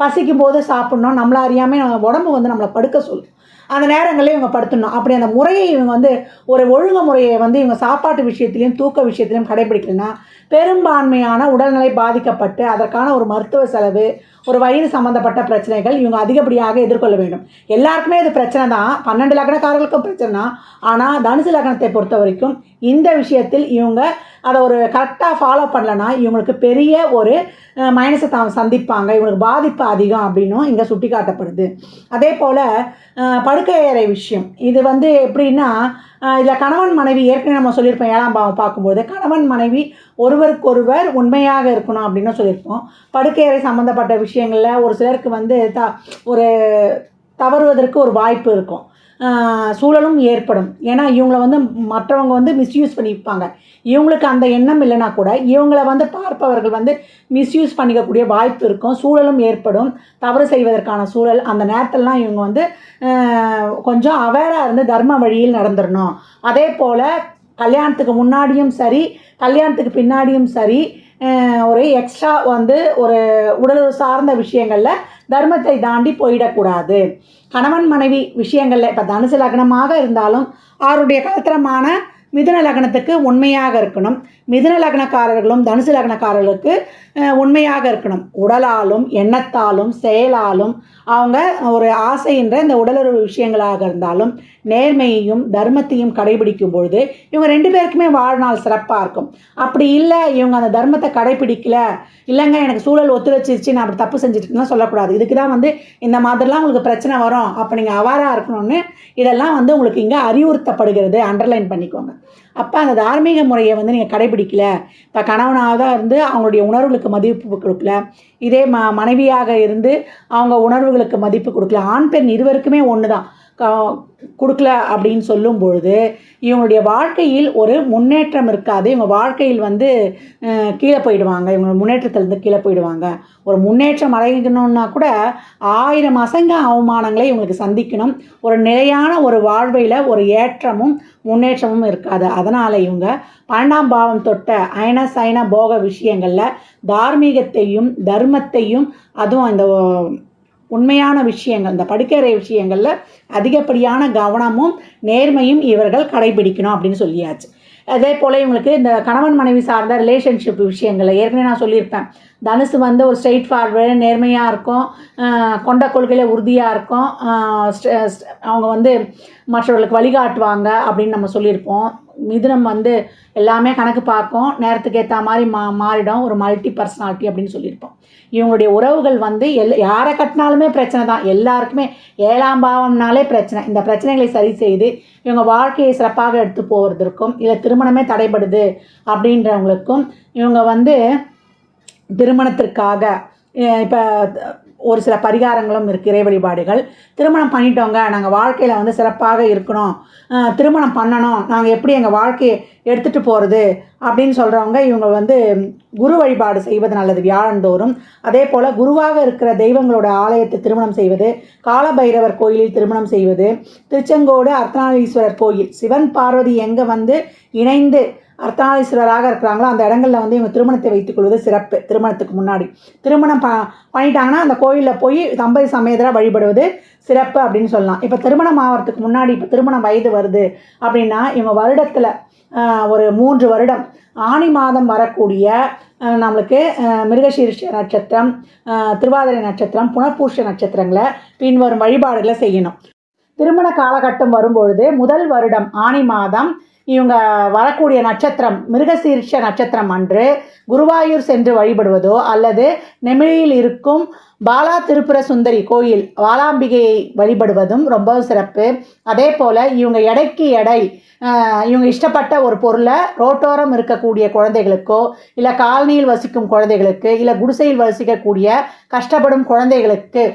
Speaker 1: பசிக்கும் போது சாப்பிட்ணும், நம்மளை அறியாமல் நம்ம உடம்பு வந்து நம்மளை படுக்க சொல்லும், அந்த நேரங்களில் இவங்க படுத்துடணும். அப்படி அந்த முறையை இவங்க வந்து ஒரு ஒழுங்குமுறையை வந்து இவங்க சாப்பாட்டு விஷயத்துலையும் தூக்க விஷயத்துலையும் கடைபிடிக்கலன்னா பெரும்பான்மையான உடல்நிலை பாதிக்கப்பட்டு அதற்கான ஒரு மருத்துவ செலவு, ஒரு வயிறு சம்மந்தப்பட்ட பிரச்சனைகள் இவங்க அதிகப்படியாக எதிர்கொள்ள வேண்டும். எல்லாருக்குமே இது பிரச்சனை தான், 12 லக்னக்காரர்களுக்கும் பிரச்சனை தான். ஆனால் தனுசு லக்னத்தை பொறுத்த வரைக்கும் இந்த விஷயத்தில் இவங்க அதை ஒரு கரெக்டாக ஃபாலோ பண்ணலன்னா இவங்களுக்கு பெரிய ஒரு மைனஸை சந்திப்பாங்க, இவங்களுக்கு பாதிப்பு அதிகம் அப்படின்னும் இங்கே சுட்டி காட்டப்படுது. அதே போல் படுக்கை அறை விஷயம், இது வந்து எப்படின்னா இதில் கணவன் மனைவி ஏற்கனவே நம்ம சொல்லியிருப்போம் 7ஆம் பாவம் பார்க்கும்போது கணவன் மனைவி ஒருவருக்கொருவர் உண்மையாக இருக்கணும் அப்படின்னு சொல்லியிருப்போம். படுக்கை அறை சம்மந்தப்பட்ட விஷயங்களில் ஒரு சிலருக்கு வந்து ஒரு தவறுவதற்கு ஒரு வாய்ப்பு இருக்கும், சூழலும் ஏற்படும். ஏன்னா இவங்களை வந்து மற்றவங்க வந்து மிஸ்யூஸ் பண்ணிப்பாங்க. இவங்களுக்கு அந்த எண்ணம் இல்லைனா கூட இவங்களை வந்து பார்ப்பவர்கள் வந்து மிஸ்யூஸ் பண்ணிக்கக்கூடிய வாய்ப்பு இருக்கும், சூழலும் ஏற்படும், தவறு செய்வதற்கான சூழல். அந்த நேரத்திலலாம் இவங்க வந்து கொஞ்சம் அவேராக இருந்து தர்ம வழியில் நடந்துடணும். அதே போல் கல்யாணத்துக்கு முன்னாடியும் சரி கல்யாணத்துக்கு பின்னாடியும் சரி ஒரு எக்ஸ்ட்ரா வந்து ஒரு உடல் சார்ந்த விஷயங்களில் தர்மத்தை தாண்டி போயிடக்கூடாது. கணவன் மனைவி விஷயங்களில் இப்போ தனுசு லக்னமாக இருந்தாலும் அவருடைய கலத்திரமான மிதுன லக்னத்துக்கு உண்மையாக இருக்கணும். மிதுன லக்னக்காரர்களும் தனுசு லக்னக்காரர்களுக்கு உண்மையாக இருக்கணும். உடலாலும் எண்ணத்தாலும் செயலாலும் அவங்க ஒரு ஆசைன்ற இந்த உடலுறவு விஷயங்களாக இருந்தாலும் நேர்மையையும் தர்மத்தையும் கடைபிடிக்கும் பொழுது இவங்க 2 பேருக்குமே வாழ்நாள் சிறப்பாக இருக்கும். அப்படி இல்லை இவங்க அந்த தர்மத்தை கடைபிடிக்கல, இல்லைங்க எனக்கு சூழல் ஒத்துழைச்சிருச்சு நான் அப்படி தப்பு செஞ்சுட்டுலாம் சொல்லக்கூடாது. இதுக்கு தான் வந்து இந்த மாதிரிலாம் உங்களுக்கு பிரச்சனை வரும், அப்போ நீங்கள் அவாராக இருக்கணும்னு இதெல்லாம் வந்து உங்களுக்கு இங்கே அறிவுறுத்தப்படுகிறது, அண்டர்லைன் பண்ணிக்கோங்க. அப்போ அந்த தார்மீக முறையை வந்து நீங்கள் கடைபிடிக்கல, இப்போ கணவனாக தான் இருந்து அவங்களுடைய உணர்வுகளுக்கு மதிப்பு கொடுக்கல, இதே மனைவியாக இருந்து அவங்க உணர்வுகளுக்கு மதிப்பு கொடுக்கல, ஆண் பெண் இருவருக்குமே ஒன்று தான் கொடுக்கல அப்படின்னு சொல்லும் பொழுது இவங்களுடைய வாழ்க்கையில் ஒரு முன்னேற்றம் இருக்காது. இவங்க வாழ்க்கையில் வந்து கீழே போயிடுவாங்க, இவங்க முன்னேற்றத்திலேருந்து கீழே போயிடுவாங்க. ஒரு முன்னேற்றம் அடையணும்னா கூட 1000 அசங்க அவமானங்களை இவங்களுக்கு சந்திக்கணும். ஒரு நிலையான ஒரு வாழ்வையில் ஒரு ஏற்றமும் முன்னேற்றமும் இருக்காது. அதனால் இவங்க 12ஆம் பாவம் தொட்ட அயன சயன போக விஷயங்களில் தார்மீகத்தையும் தர்மத்தையும் அதுவும் இந்த உண்மையான விஷயங்கள் இந்த படுக்கறை விஷயங்களில் அதிகப்படியான கவனமும் நேர்மையும் இவர்கள் கடைபிடிக்கணும் அப்படின்னு சொல்லியாச்சு. அதே போல் இவங்களுக்கு இந்த கணவன் மனைவி சார்ந்த ரிலேஷன்ஷிப் விஷயங்களில் ஏற்கனவே நான் சொல்லியிருப்பேன், தனுசு வந்து ஒரு ஸ்ட்ரெயிட் ஃபார்வர்டு நேர்மையாக இருக்கும், கொண்ட கொள்கையில் உறுதியாக இருக்கும், அவங்க வந்து மற்றவர்களுக்கு வழிகாட்டுவாங்க அப்படின்னு நம்ம சொல்லியிருப்போம். மிதுனம் வந்து எல்லாமே கணக்கு பார்க்கும், நேரத்துக்கு ஏற்ற மாதிரி மாறிடும், ஒரு மல்டி பர்சனாலிட்டி அப்படின்னு சொல்லியிருப்போம். இவங்களுடைய உறவுகள் வந்து யாரை கட்டினாலுமே பிரச்சனை தான், எல்லாருக்குமே 7ஆம் பாவம்னாலே பிரச்சனை. இந்த பிரச்சனைகளை சரி செய்து இவங்க வாழ்க்கையை சிறப்பாக எடுத்து போவதற்கும் இல்லை திருமணமே தடைபடுது அப்படின்றவங்களுக்கும் இவங்க வந்து திருமணத்திற்காக இப்போ ஒரு சில பரிகாரங்களும் இருக்குது, இறை வழிபாடுகள். திருமணம் பண்ணிட்டோங்க, நாங்கள் வாழ்க்கையில் வந்து சிறப்பாக இருக்கணும், திருமணம் பண்ணணும், நாங்கள் எப்படி எங்கள் வாழ்க்கையை எடுத்துகிட்டு போகிறது அப்படின்னு சொல்கிறவங்க இவங்க வந்து குரு வழிபாடு செய்வது நல்லது வியாழந்தோறும். அதே போல் குருவாக இருக்கிற தெய்வங்களோட ஆலயத்தை திருமணம் செய்வது, காலபைரவர் கோயிலில் திருமணம் செய்வது, திருச்செங்கோடு அர்த்தநாரீஸ்வரர் கோயில், சிவன் பார்வதி எங்கே வந்து இணைந்து அர்த்தநாரீஸ்வரராக இருக்கிறாங்களோ அந்த இடங்களில் வந்து இவங்க திருமணத்தை வைத்துக்கொள்வது சிறப்பு. திருமணத்துக்கு முன்னாடி திருமணம் பண்ணிட்டாங்கன்னா அந்த கோயிலில் போய் தம்பதி சமேதராக வழிபடுவது சிறப்பு அப்படின்னு சொல்லலாம். இப்போ திருமணம் ஆகிறதுக்கு முன்னாடி இப்போ திருமணம் வயது வருது அப்படின்னா இவங்க வருடத்தில் ஒரு 3 வருடம் ஆனி மாதம் வரக்கூடிய நம்மளுக்கு மிருகசீரிஷ நட்சத்திரம், திருவாதிரை நட்சத்திரம், புனர்பூஷ நட்சத்திரங்களை பின்வரும் வழிபாடுகளை செய்யணும். திருமண காலகட்டம் வரும்பொழுது முதல் வருடம் ஆனி மாதம் இவங்க வரக்கூடிய நட்சத்திரம் மிருகசீரிஷ நட்சத்திரம் அன்று குருவாயூர் சென்று வழிபடுவதோ அல்லது நெமிழியில் இருக்கும் பாலா திரிபுர சுந்தரி கோயில் வாலாம்பிகையை வழிபடுவதும் ரொம்ப சிறப்பு. அதே போல் இவங்க எடைக்கு எடை இவங்க இஷ்டப்பட்ட ஒரு பொருளை ரோட்டோரம் இருக்கக்கூடிய குழந்தைகளுக்கோ இல்லை காலனியில் வசிக்கும் குழந்தைகளுக்கு இல்லை குடிசையில் வசிக்கக்கூடிய கஷ்டப்படும் குழந்தைகளுக்கு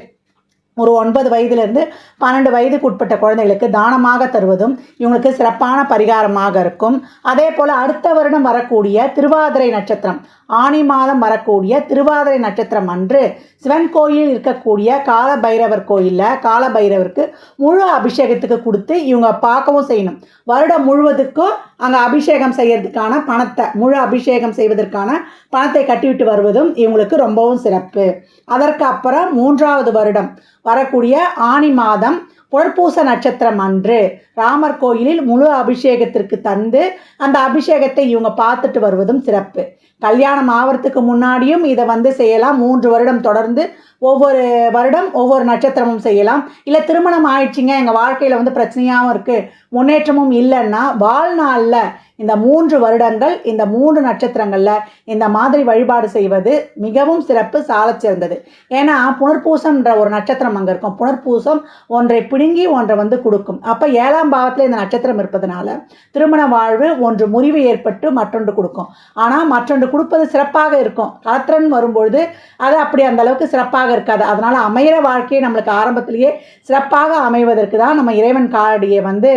Speaker 1: ஒரு 9 வயதிலிருந்து 12 வயதுக்கு உட்பட்ட குழந்தைகளுக்கு தானமாக தருவதும் இவங்களுக்கு சிறப்பான பரிகாரமாக இருக்கும். அதே போல் அடுத்த வருடம் வரக்கூடிய திருவாதிரை நட்சத்திரம் ஆனி மாதம் வரக்கூடிய திருவாதிரை நட்சத்திரம் அன்று சிவன் கோயில் இருக்கக்கூடிய காலபைரவர் கோயிலில் காலபைரவருக்கு முழு அபிஷேகத்துக்கு கொடுத்து இவங்க பார்க்கவும் செய்யணும். வருடம் முழுவதுக்கும் அங்கே அபிஷேகம் செய்யறதுக்கான பணத்தை முழு அபிஷேகம் செய்வதற்கான பணத்தை கட்டிவிட்டு வருவதும் இவங்களுக்கு ரொம்பவும் சிறப்பு. அதற்கு அப்புறம் 3வது வருடம் வரக்கூடிய ஆனி மாதம் புனர்பூச நட்சத்திரம் அன்று ராமர் கோயிலில் முழு அபிஷேகத்திற்கு தந்து அந்த அபிஷேகத்தை இவங்க பார்த்துட்டு வருவதும் சிறப்பு. கல்யாணம் ஆவறதுக்கு முன்னாடியும் இதை வந்து செய்யலாம். 3 வருடம் தொடர்ந்து ஒவ்வொரு வருடம் ஒவ்வொரு நட்சத்திரமும் செய்யலாம். இல்லை திருமணம் ஆயிடுச்சிங்க, எங்கள் வாழ்க்கையில் வந்து பிரச்சனையாகவும் இருக்குது, முன்னேற்றமும் இல்லைன்னா வாழ்நாளில் இந்த 3 வருடங்கள் இந்த 3 நட்சத்திரங்களில் இந்த மாதிரி வழிபாடு செய்வது மிகவும் சிறப்பு, சாலச் சிறந்தது. ஏன்னா புனர்பூசம்ன்ற ஒரு நட்சத்திரம் அங்கே இருக்கும். புனர்பூசம் ஒன்றை பிடுங்கி ஒன்றை வந்து கொடுக்கும். அப்போ 7ஆம் பாவத்தில் இந்த நட்சத்திரம் இருப்பதனால திருமண வாழ்வு ஒன்று முறிவு ஏற்பட்டு மற்றொன்று கொடுக்கும். ஆனால் மற்றொன்று கொடுப்பது சிறப்பாக இருக்கும். கலத்திரன் வரும்பொழுது அது அப்படி அந்த அளவுக்கு சிறப்பாக இருக்காது. அதனால் அமையிற வாழ்க்கையை நம்மளுக்கு ஆரம்பத்திலேயே சிறப்பாக அமைவதற்கு தான் நம்ம இறைவன் காலடியை வந்து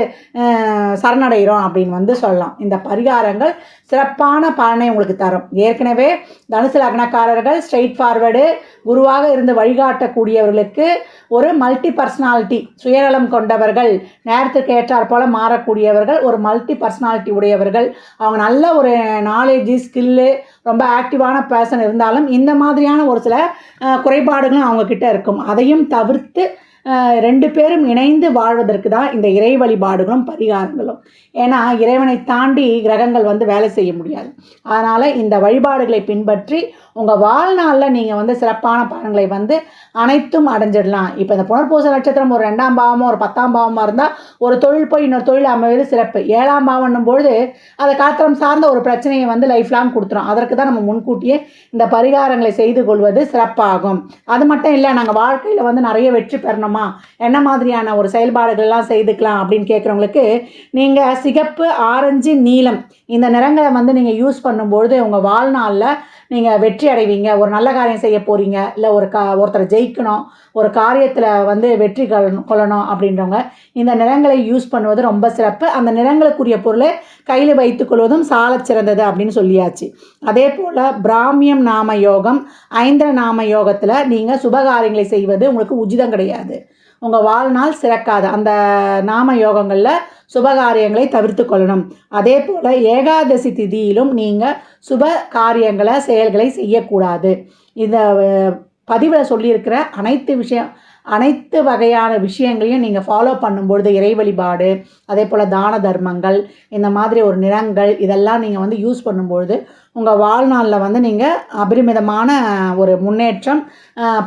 Speaker 1: சரணடைகிறோம் அப்படின்னு வந்து சொல்லலாம். இந்த பரிகாரங்கள் சிறப்பான பலனை உங்களுக்கு தரும். ஏற்கனவே தனுசு லக்னக்காரர்கள் ஸ்ட்ரெயிட் ஃபார்வர்டு குருவாக இருந்து வழிகாட்டக்கூடியவர்களுக்கு ஒரு மல்டி பர்சனாலிட்டி, சுயநலம் கொண்டவர்கள், நேரத்துக்கு ஏற்றாற் போல மாறக்கூடியவர்கள், ஒரு மல்டி பர்சனாலிட்டி உடையவர்கள், அவங்க நல்ல ஒரு நாலேஜு ஸ்கில்லு ரொம்ப ஆக்டிவான பர்சன் இருந்தாலும் இந்த மாதிரியான ஒரு சில குறைபாடுகளும் அவங்கக்கிட்ட இருக்கும். அதையும் தவிர்த்து 2 பேரும் இணைந்து வாழ்வதற்கு தான் இந்த இறை வழிபாடுகளும் பரிகாரங்களும். ஏன்னா இறைவனை தாண்டி கிரகங்கள் வந்து வேலை செய்ய முடியாது. அதனால் இந்த வழிபாடுகளை பின்பற்றி உங்கள் வாழ்நாளில் நீங்கள் வந்து சிறப்பான பலன்களை வந்து அனைத்தும் அடைஞ்சிடலாம். இப்போ இந்த புனர்பூச நட்சத்திரம் ஒரு 2ஆம் பாவமோ ஒரு 10ஆம் பாவமாக இருந்தால் ஒரு தொழில் போய் இன்னொரு தொழில் அமைவது சிறப்பு. 7ஆம் பாவம்னும் பொழுது அதை காத்திரம் சார்ந்த ஒரு பிரச்சனையை வந்து லைஃப் லாங் கொடுத்துரும். அதற்கு தான் நம்ம முன்கூட்டியே இந்த பரிகாரங்களை செய்து கொள்வது சிறப்பாகும். அது மட்டும் இல்லை, நாங்கள் வாழ்க்கையில் வந்து நிறைய வெற்றி பெறணுமா, என்ன மாதிரியான ஒரு செயல்பாடுகள்லாம் செய்துக்கலாம் அப்படின்னு கேட்குறவங்களுக்கு நீங்கள் சிகப்பு, ஆரஞ்சு, நீலம் இந்த நிறங்களை வந்து நீங்கள் யூஸ் பண்ணும்பொழுது உங்கள் வாழ்நாளில் நீங்கள் வெற்றி அடைவீங்க. ஒரு நல்ல காரியம் செய்ய போகிறீங்க, இல்லை ஒருத்தரை ஜெயிக்கணும், ஒரு காரியத்தில் வந்து வெற்றி கொள்ளணும் அப்படின்றவங்க இந்த நிறங்களை யூஸ் பண்ணுவது ரொம்ப சிறப்பு. அந்த நிறங்களுக்குரிய பொருளை கையில் வைத்துக்கொள்வதும் சாலச் சிறந்தது அப்படின்னு சொல்லியாச்சு. அதே போல் பிராமியம் நாம யோகம், ஐந்திர நாம யோகத்தில் நீங்கள் சுபகாரியங்களை செய்வது உங்களுக்கு உச்சிதம் கிடையாது. உங்கள் வாழ்நாள் சிறக்காது. அந்த நாம யோகங்களில் சுபகாரியங்களை தவிர்த்து கொள்ளணும். அதே போல் ஏகாதசி திதியிலும் நீங்கள் சுப காரியங்களை செயல்களை செய்யக்கூடாது. இந்த பதிவில் சொல்லியிருக்கிற அனைத்து வகையான விஷயங்களையும் நீங்கள் ஃபாலோ பண்ணும்பொழுது இறை வழிபாடு, அதே போல் தான தர்மங்கள், இந்த மாதிரி ஒரு நிறங்கள் இதெல்லாம் நீங்கள் வந்து யூஸ் பண்ணும்பொழுது உங்கள் வாழ்நாளில் வந்து நீங்கள் அபரிமிதமான ஒரு முன்னேற்றம்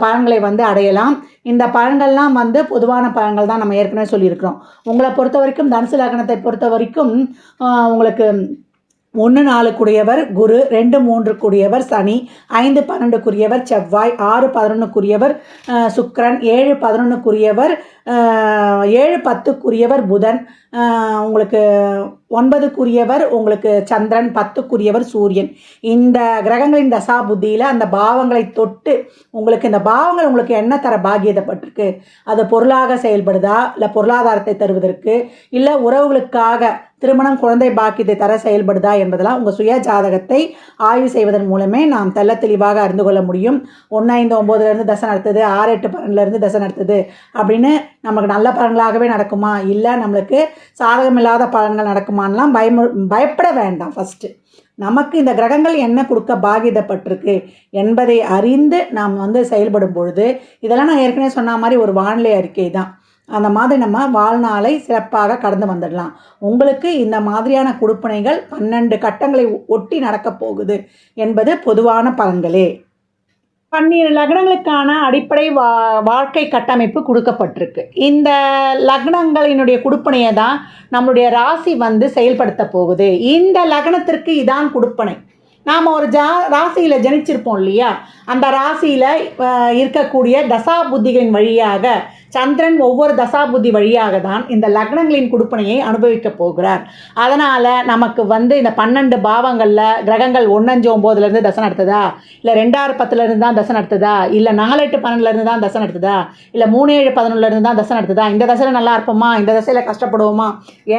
Speaker 1: பலன்களை வந்து அடையலாம். இந்த பலன்கள்லாம் வந்து பொதுவான பலன்கள் தான், நம்ம ஏற்கனவே சொல்லியிருக்கிறோம். உங்களை பொறுத்த வரைக்கும் தனுசு லக்னத்தை பொறுத்த வரைக்கும் உங்களுக்கு 1, 4 குரு, 2, 3 சனி, 5, 12 செவ்வாய், 6, 11 சுக்கிரன், 7, 11 7, 10 புதன், உங்களுக்கு 9 உங்களுக்கு சந்திரன், 10 சூரியன். இந்த கிரகங்களின் தசா புத்தியில் அந்த பாவங்களை தொட்டு உங்களுக்கு இந்த பாவங்கள் உங்களுக்கு என்ன தர பாக்கியதப்பட்டிருக்கு, அது பொருளாக செயல்படுதா, இல்லை பொருளாதாரத்தை தருவதற்கு, இல்லை உறவுகளுக்காக திருமணம், குழந்தை பாக்கியத்தை தர செயல்படுதா என்பதெல்லாம் உங்கள் சுய ஜாதகத்தை ஆய்வு செய்வதன் மூலமே நாம் தெள்ள தெளிவாக அறிந்து கொள்ள முடியும். 1, 5, 9 தசை நடத்துது, 6, 8, 12 தசை நடத்துது அப்படின்னு நமக்கு நல்ல பலன்களாகவே நடக்குமா, இல்லை நம்மளுக்கு சாதகமில்லாத பலன்கள் நடக்குமான்லாம் பயப்பட வேண்டாம். ஃபஸ்ட்டு நமக்கு இந்த கிரகங்கள் என்ன கொடுக்க பாகிதப்பட்டிருக்கு என்பதை அறிந்து நாம் வந்து செயல்படும் பொழுது, இதெல்லாம் நான் ஏற்கனவே சொன்ன மாதிரி ஒரு வானிலை அறிக்கை தான். அந்த மாதிரி நம்ம வாழ்நாளை சிறப்பாக கடந்து வந்துடலாம். உங்களுக்கு இந்த மாதிரியான கொடுப்பனைகள் 12 கட்டங்களை ஒட்டி நடக்கப் போகுது என்பது பொதுவான பலன்களே. 12 லக்னங்களுக்கான அடிப்படை வாழ்க்கை கட்டமைப்பு கொடுக்கப்பட்டிருக்கு. இந்த லக்னங்களினுடைய கொடுப்பனையை தான் நம்மளுடைய ராசி வந்து செயல்படுத்த போகுது. இந்த லக்னத்திற்கு இதான் கொடுப்பனை. நாம் ஒரு ராசியில் ஜனிச்சிருப்போம் இல்லையா, அந்த ராசியில் இருக்கக்கூடிய தசா புத்திகளின் வழியாக சந்திரன் ஒவ்வொரு தசா புத்தி வழியாக தான் இந்த லக்னங்களின் கொடுப்பனையை அனுபவிக்க போகிறார். அதனால் நமக்கு வந்து இந்த 12 பாவங்களில் கிரகங்கள் 1, 5, 9 தசை நடத்துதா, இல்லை 2, 6, 10 தான் தசை நடத்துதா, இல்லை 4, 8, 12 தான் தசை நடத்துதா, இல்லை 3, 7, 11 தான் தசை நடத்துதா, இந்த தசையில் நல்லா இருப்போமா, இந்த தசையில் கஷ்டப்படுவோமா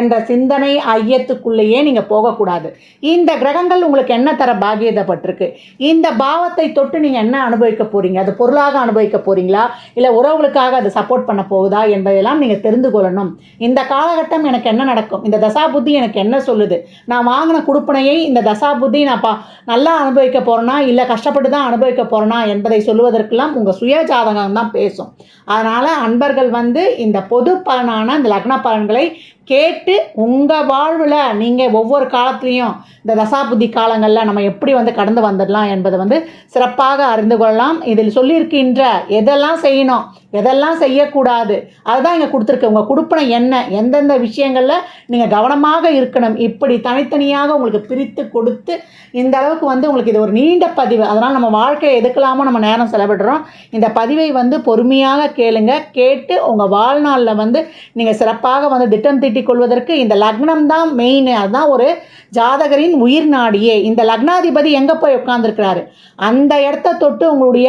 Speaker 1: என்ற சிந்தனை ஐயத்துக்குள்ளேயே நீங்கள் போகக்கூடாது. இந்த கிரகங்கள் உங்களுக்கு என்ன தர பாக்கியதப்பட்டிருக்கு. இந்த பாவத்தை தொட்டு நீங்கள் என்ன அனுபவிக்க போகிறீங்க? அது பொருளாக அனுபவிக்க போகிறீங்களா, இல்லை உறவுகளுக்காக அது சப்போர்ட் பண்ண போகுதா என்பதெல்லாம் நீங்கள் தெரிந்து கொள்ளணும். இந்த காலகட்டம் எனக்கு என்ன நடக்கும், இந்த தசாபுத்தி எனக்கு என்ன சொல்லுது, நான் வாங்கின கொடுப்பனையை இந்த தசாபுத்தி நான் நல்லா அனுபவிக்க போகிறேன்னா இல்லை கஷ்டப்பட்டு தான் அனுபவிக்க போகிறேன்னா என்பதை சொல்லுவதற்கெல்லாம் உங்கள் சுய ஜாதகம் தான் பேசும். அதனால் அன்பர்கள் வந்து இந்த பொது பலனான இந்த லக்ன பலன்களை கேட்டு உங்கள் வாழ்வில் நீங்கள் ஒவ்வொரு காலத்துலேயும் இந்த தசாபுத்தி காலங்களில் நம்ம எப்படி வந்து கடந்து வந்துடலாம் என்பதை வந்து சிறப்பாக அறிந்து கொள்ளலாம். இதில் சொல்லியிருக்கின்ற எதெல்லாம் செய்யணும், எதெல்லாம் செய்யக்கூடாது, அதுதான் இங்கே கொடுத்துருக்கு. உங்கள் கொடுப்பனை என்ன, எந்தெந்த விஷயங்களில் நீங்கள் கவனமாக இருக்கணும், இப்படி தனித்தனியாக உங்களுக்கு பிரித்து கொடுத்து இந்த அளவுக்கு வந்து உங்களுக்கு இது ஒரு நீண்ட பதிவு. அதனால் நம்ம வாழ்க்கையை எதுக்கலாமோ நம்ம நேரம் செலவிடுறோம். இந்த பதிவை வந்து பொறுமையாக கேளுங்க. கேட்டு உங்கள் வாழ்நாளில் வந்து நீங்கள் சிறப்பாக வந்து திட்டம் தீட்டி கொள்வதற்கு இந்த லக்னம் தான் மெயின். அதுதான் ஒரு ஜாதகரின் உயிர் நாடியே. இந்த லக்னாதிபதி எங்கே போய் உட்கார்ந்துருக்கிறாரு, அந்த இடத்த தொட்டு உங்களுடைய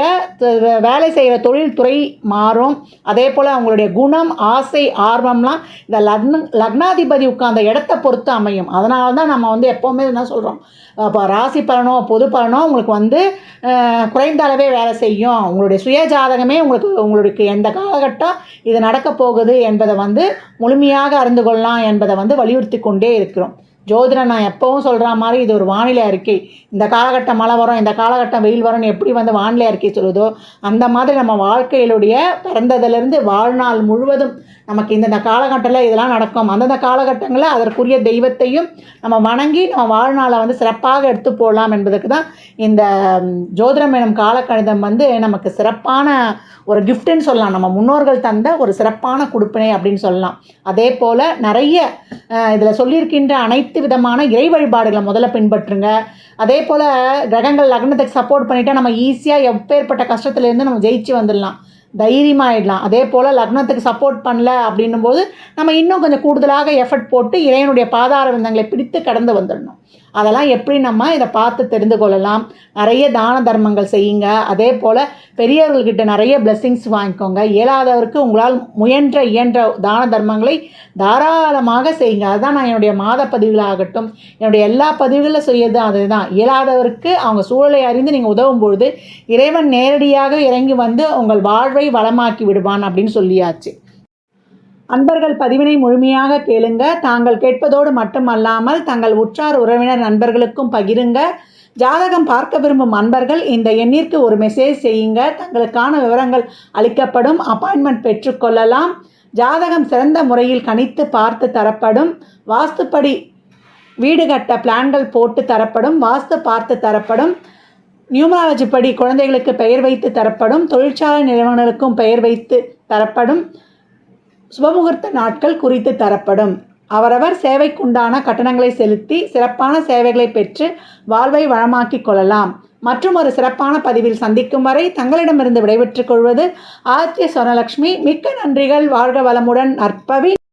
Speaker 1: வேலை செய்கிற தொழில் துறை மாறும். அதே போல் அவங்களுடைய குணம், ஆசை, ஆர்வம்லாம் இந்த லக்னாதிபதி உட்கார்ந்த இடத்த பொறுத்து அமையும். அதனால தான் நம்ம வந்து எப்போவுமே என்ன சொல்கிறோம், இப்போ ராசி பலனோ பொது பலனோ உங்களுக்கு வந்து குறைந்த அளவே வேலை செய்யும். உங்களுடைய சுய ஜாதகமே உங்களுக்கு எந்த காலகட்டம் இது நடக்க போகுது என்பதை வந்து முழுமையாக அறிந்து கொள்ளலாம் என்பதை வந்து வலியுறுத்தி கொண்டே இருக்கிறோம். ஜோதிடம் நான் எப்பவும் சொல்கிற மாதிரி இது ஒரு வானிலை அறிக்கை. இந்த காலகட்டம் மழை வரும், இந்த காலகட்டம் வெயில் வரும்னு எப்படி வந்து வானிலை அறிக்கை சொல்லுதோ அந்த மாதிரி நம்ம வாழ்க்கையிலுடைய பிறந்ததிலிருந்து வாழ்நாள் முழுவதும் நமக்கு இந்தந்த காலகட்டத்தில் இதெல்லாம் நடக்கும். அந்தந்த காலகட்டங்களில் அதற்குரிய தெய்வத்தையும் நம்ம வணங்கி நம்ம வாழ்நாளை வந்து சிறப்பாக எடுத்து போடலாம் என்பதற்கு தான் இந்த ஜோதிடம் எனும் காலக்கணிதம் வந்து நமக்கு சிறப்பான ஒரு கிஃப்ட்டுன்னு சொல்லலாம். நம்ம முன்னோர்கள் தந்த ஒரு சிறப்பான கொடுப்பினை அப்படின்னு சொல்லலாம். அதே போல் நிறைய இதில் சொல்லியிருக்கின்ற அனைத்து விதமான இறை வழிபாடுகளை முதல்ல பின்பற்றுங்க. அதே போல் கிரகங்கள் லக்னத்துக்கு சப்போர்ட் பண்ணிவிட்டால் நம்ம ஈஸியாக எப்பேற்பட்ட கஷ்டத்துலேருந்து நம்ம ஜெயிச்சு வந்துடலாம், தைரியமாகிடலாம். அதே போல் லக்னத்துக்கு சப்போர்ட் பண்ணல அப்படின்னும் போது நம்ம இன்னும் கொஞ்சம் கூடுதலாக எஃபர்ட் போட்டு இறைவனுடைய பாதார விந்தங்களை பிடித்து கடந்து வந்துடணும். அதெல்லாம் எப்படி நம்ம இதை பார்த்து தெரிந்து கொள்ளலாம். நிறைய தான தர்மங்கள் செய்யுங்க. அதே போல் பெரியவர்கள்கிட்ட நிறைய பிளெஸ்ஸிங்ஸ் வாங்கிக்கோங்க. இயலாதவருக்கு உங்களால் இயன்ற தான தர்மங்களை தாராளமாக செய்யுங்க. அதுதான் நான் என்னுடைய மாத பதிவுகளாகட்டும் என்னுடைய எல்லா பதிவுகளில் செய்யறது அதுதான். இயலாதவருக்கு அவங்க சூழலை அறிந்து நீங்கள் உதவும் பொழுது இறைவன் நேரடியாக இறங்கி வந்து உங்கள் வாழ்வை வளமாக்கி விடுவான் அப்படின்னு சொல்லியாச்சு. அன்பர்கள் பதிவினை முழுமையாக கேளுங்க. தாங்கள் கேட்பதோடு மட்டுமல்லாமல் தங்கள் உற்றார் உறவினர் நண்பர்களுக்கும் பகிருங்க. ஜாதகம் பார்க்க விரும்பும் அன்பர்கள் இந்த எண்ணிற்கு ஒரு மெசேஜ் செய்யுங்க. தங்களுக்கான விவரங்கள் அளிக்கப்படும். அப்பாயின்மெண்ட் பெற்றுக்கொள்ளலாம். ஜாதகம் சிறந்த முறையில் கணித்து பார்த்து தரப்படும். வாஸ்துப்படி வீடு கட்ட பிளான்கள் போட்டு தரப்படும். வாஸ்து பார்த்து தரப்படும். நியூமராலஜி படி குழந்தைகளுக்கு பெயர் வைத்து தரப்படும். தொழிற்சாலை நிறுவனங்களுக்கும் பெயர் வைத்து தரப்படும். சுபமுகூர்த்த நாட்கள் குறித்து தரப்படும். அவரவர் சேவைக்குண்டான கட்டணங்களை செலுத்தி சிறப்பான சேவைகளை பெற்று வாழ்வை வளமாக்கிக் கொள்ளலாம். மற்றும் ஒரு சிறப்பான பதிவில் சந்திக்கும் வரை தங்களிடமிருந்து விடைபெற்றுக் கொள்வது ஆதித்ய சொர்ணலக்ஷ்மி. மிக்க நன்றிகள். வாழ்க வளமுடன். நற்பவி.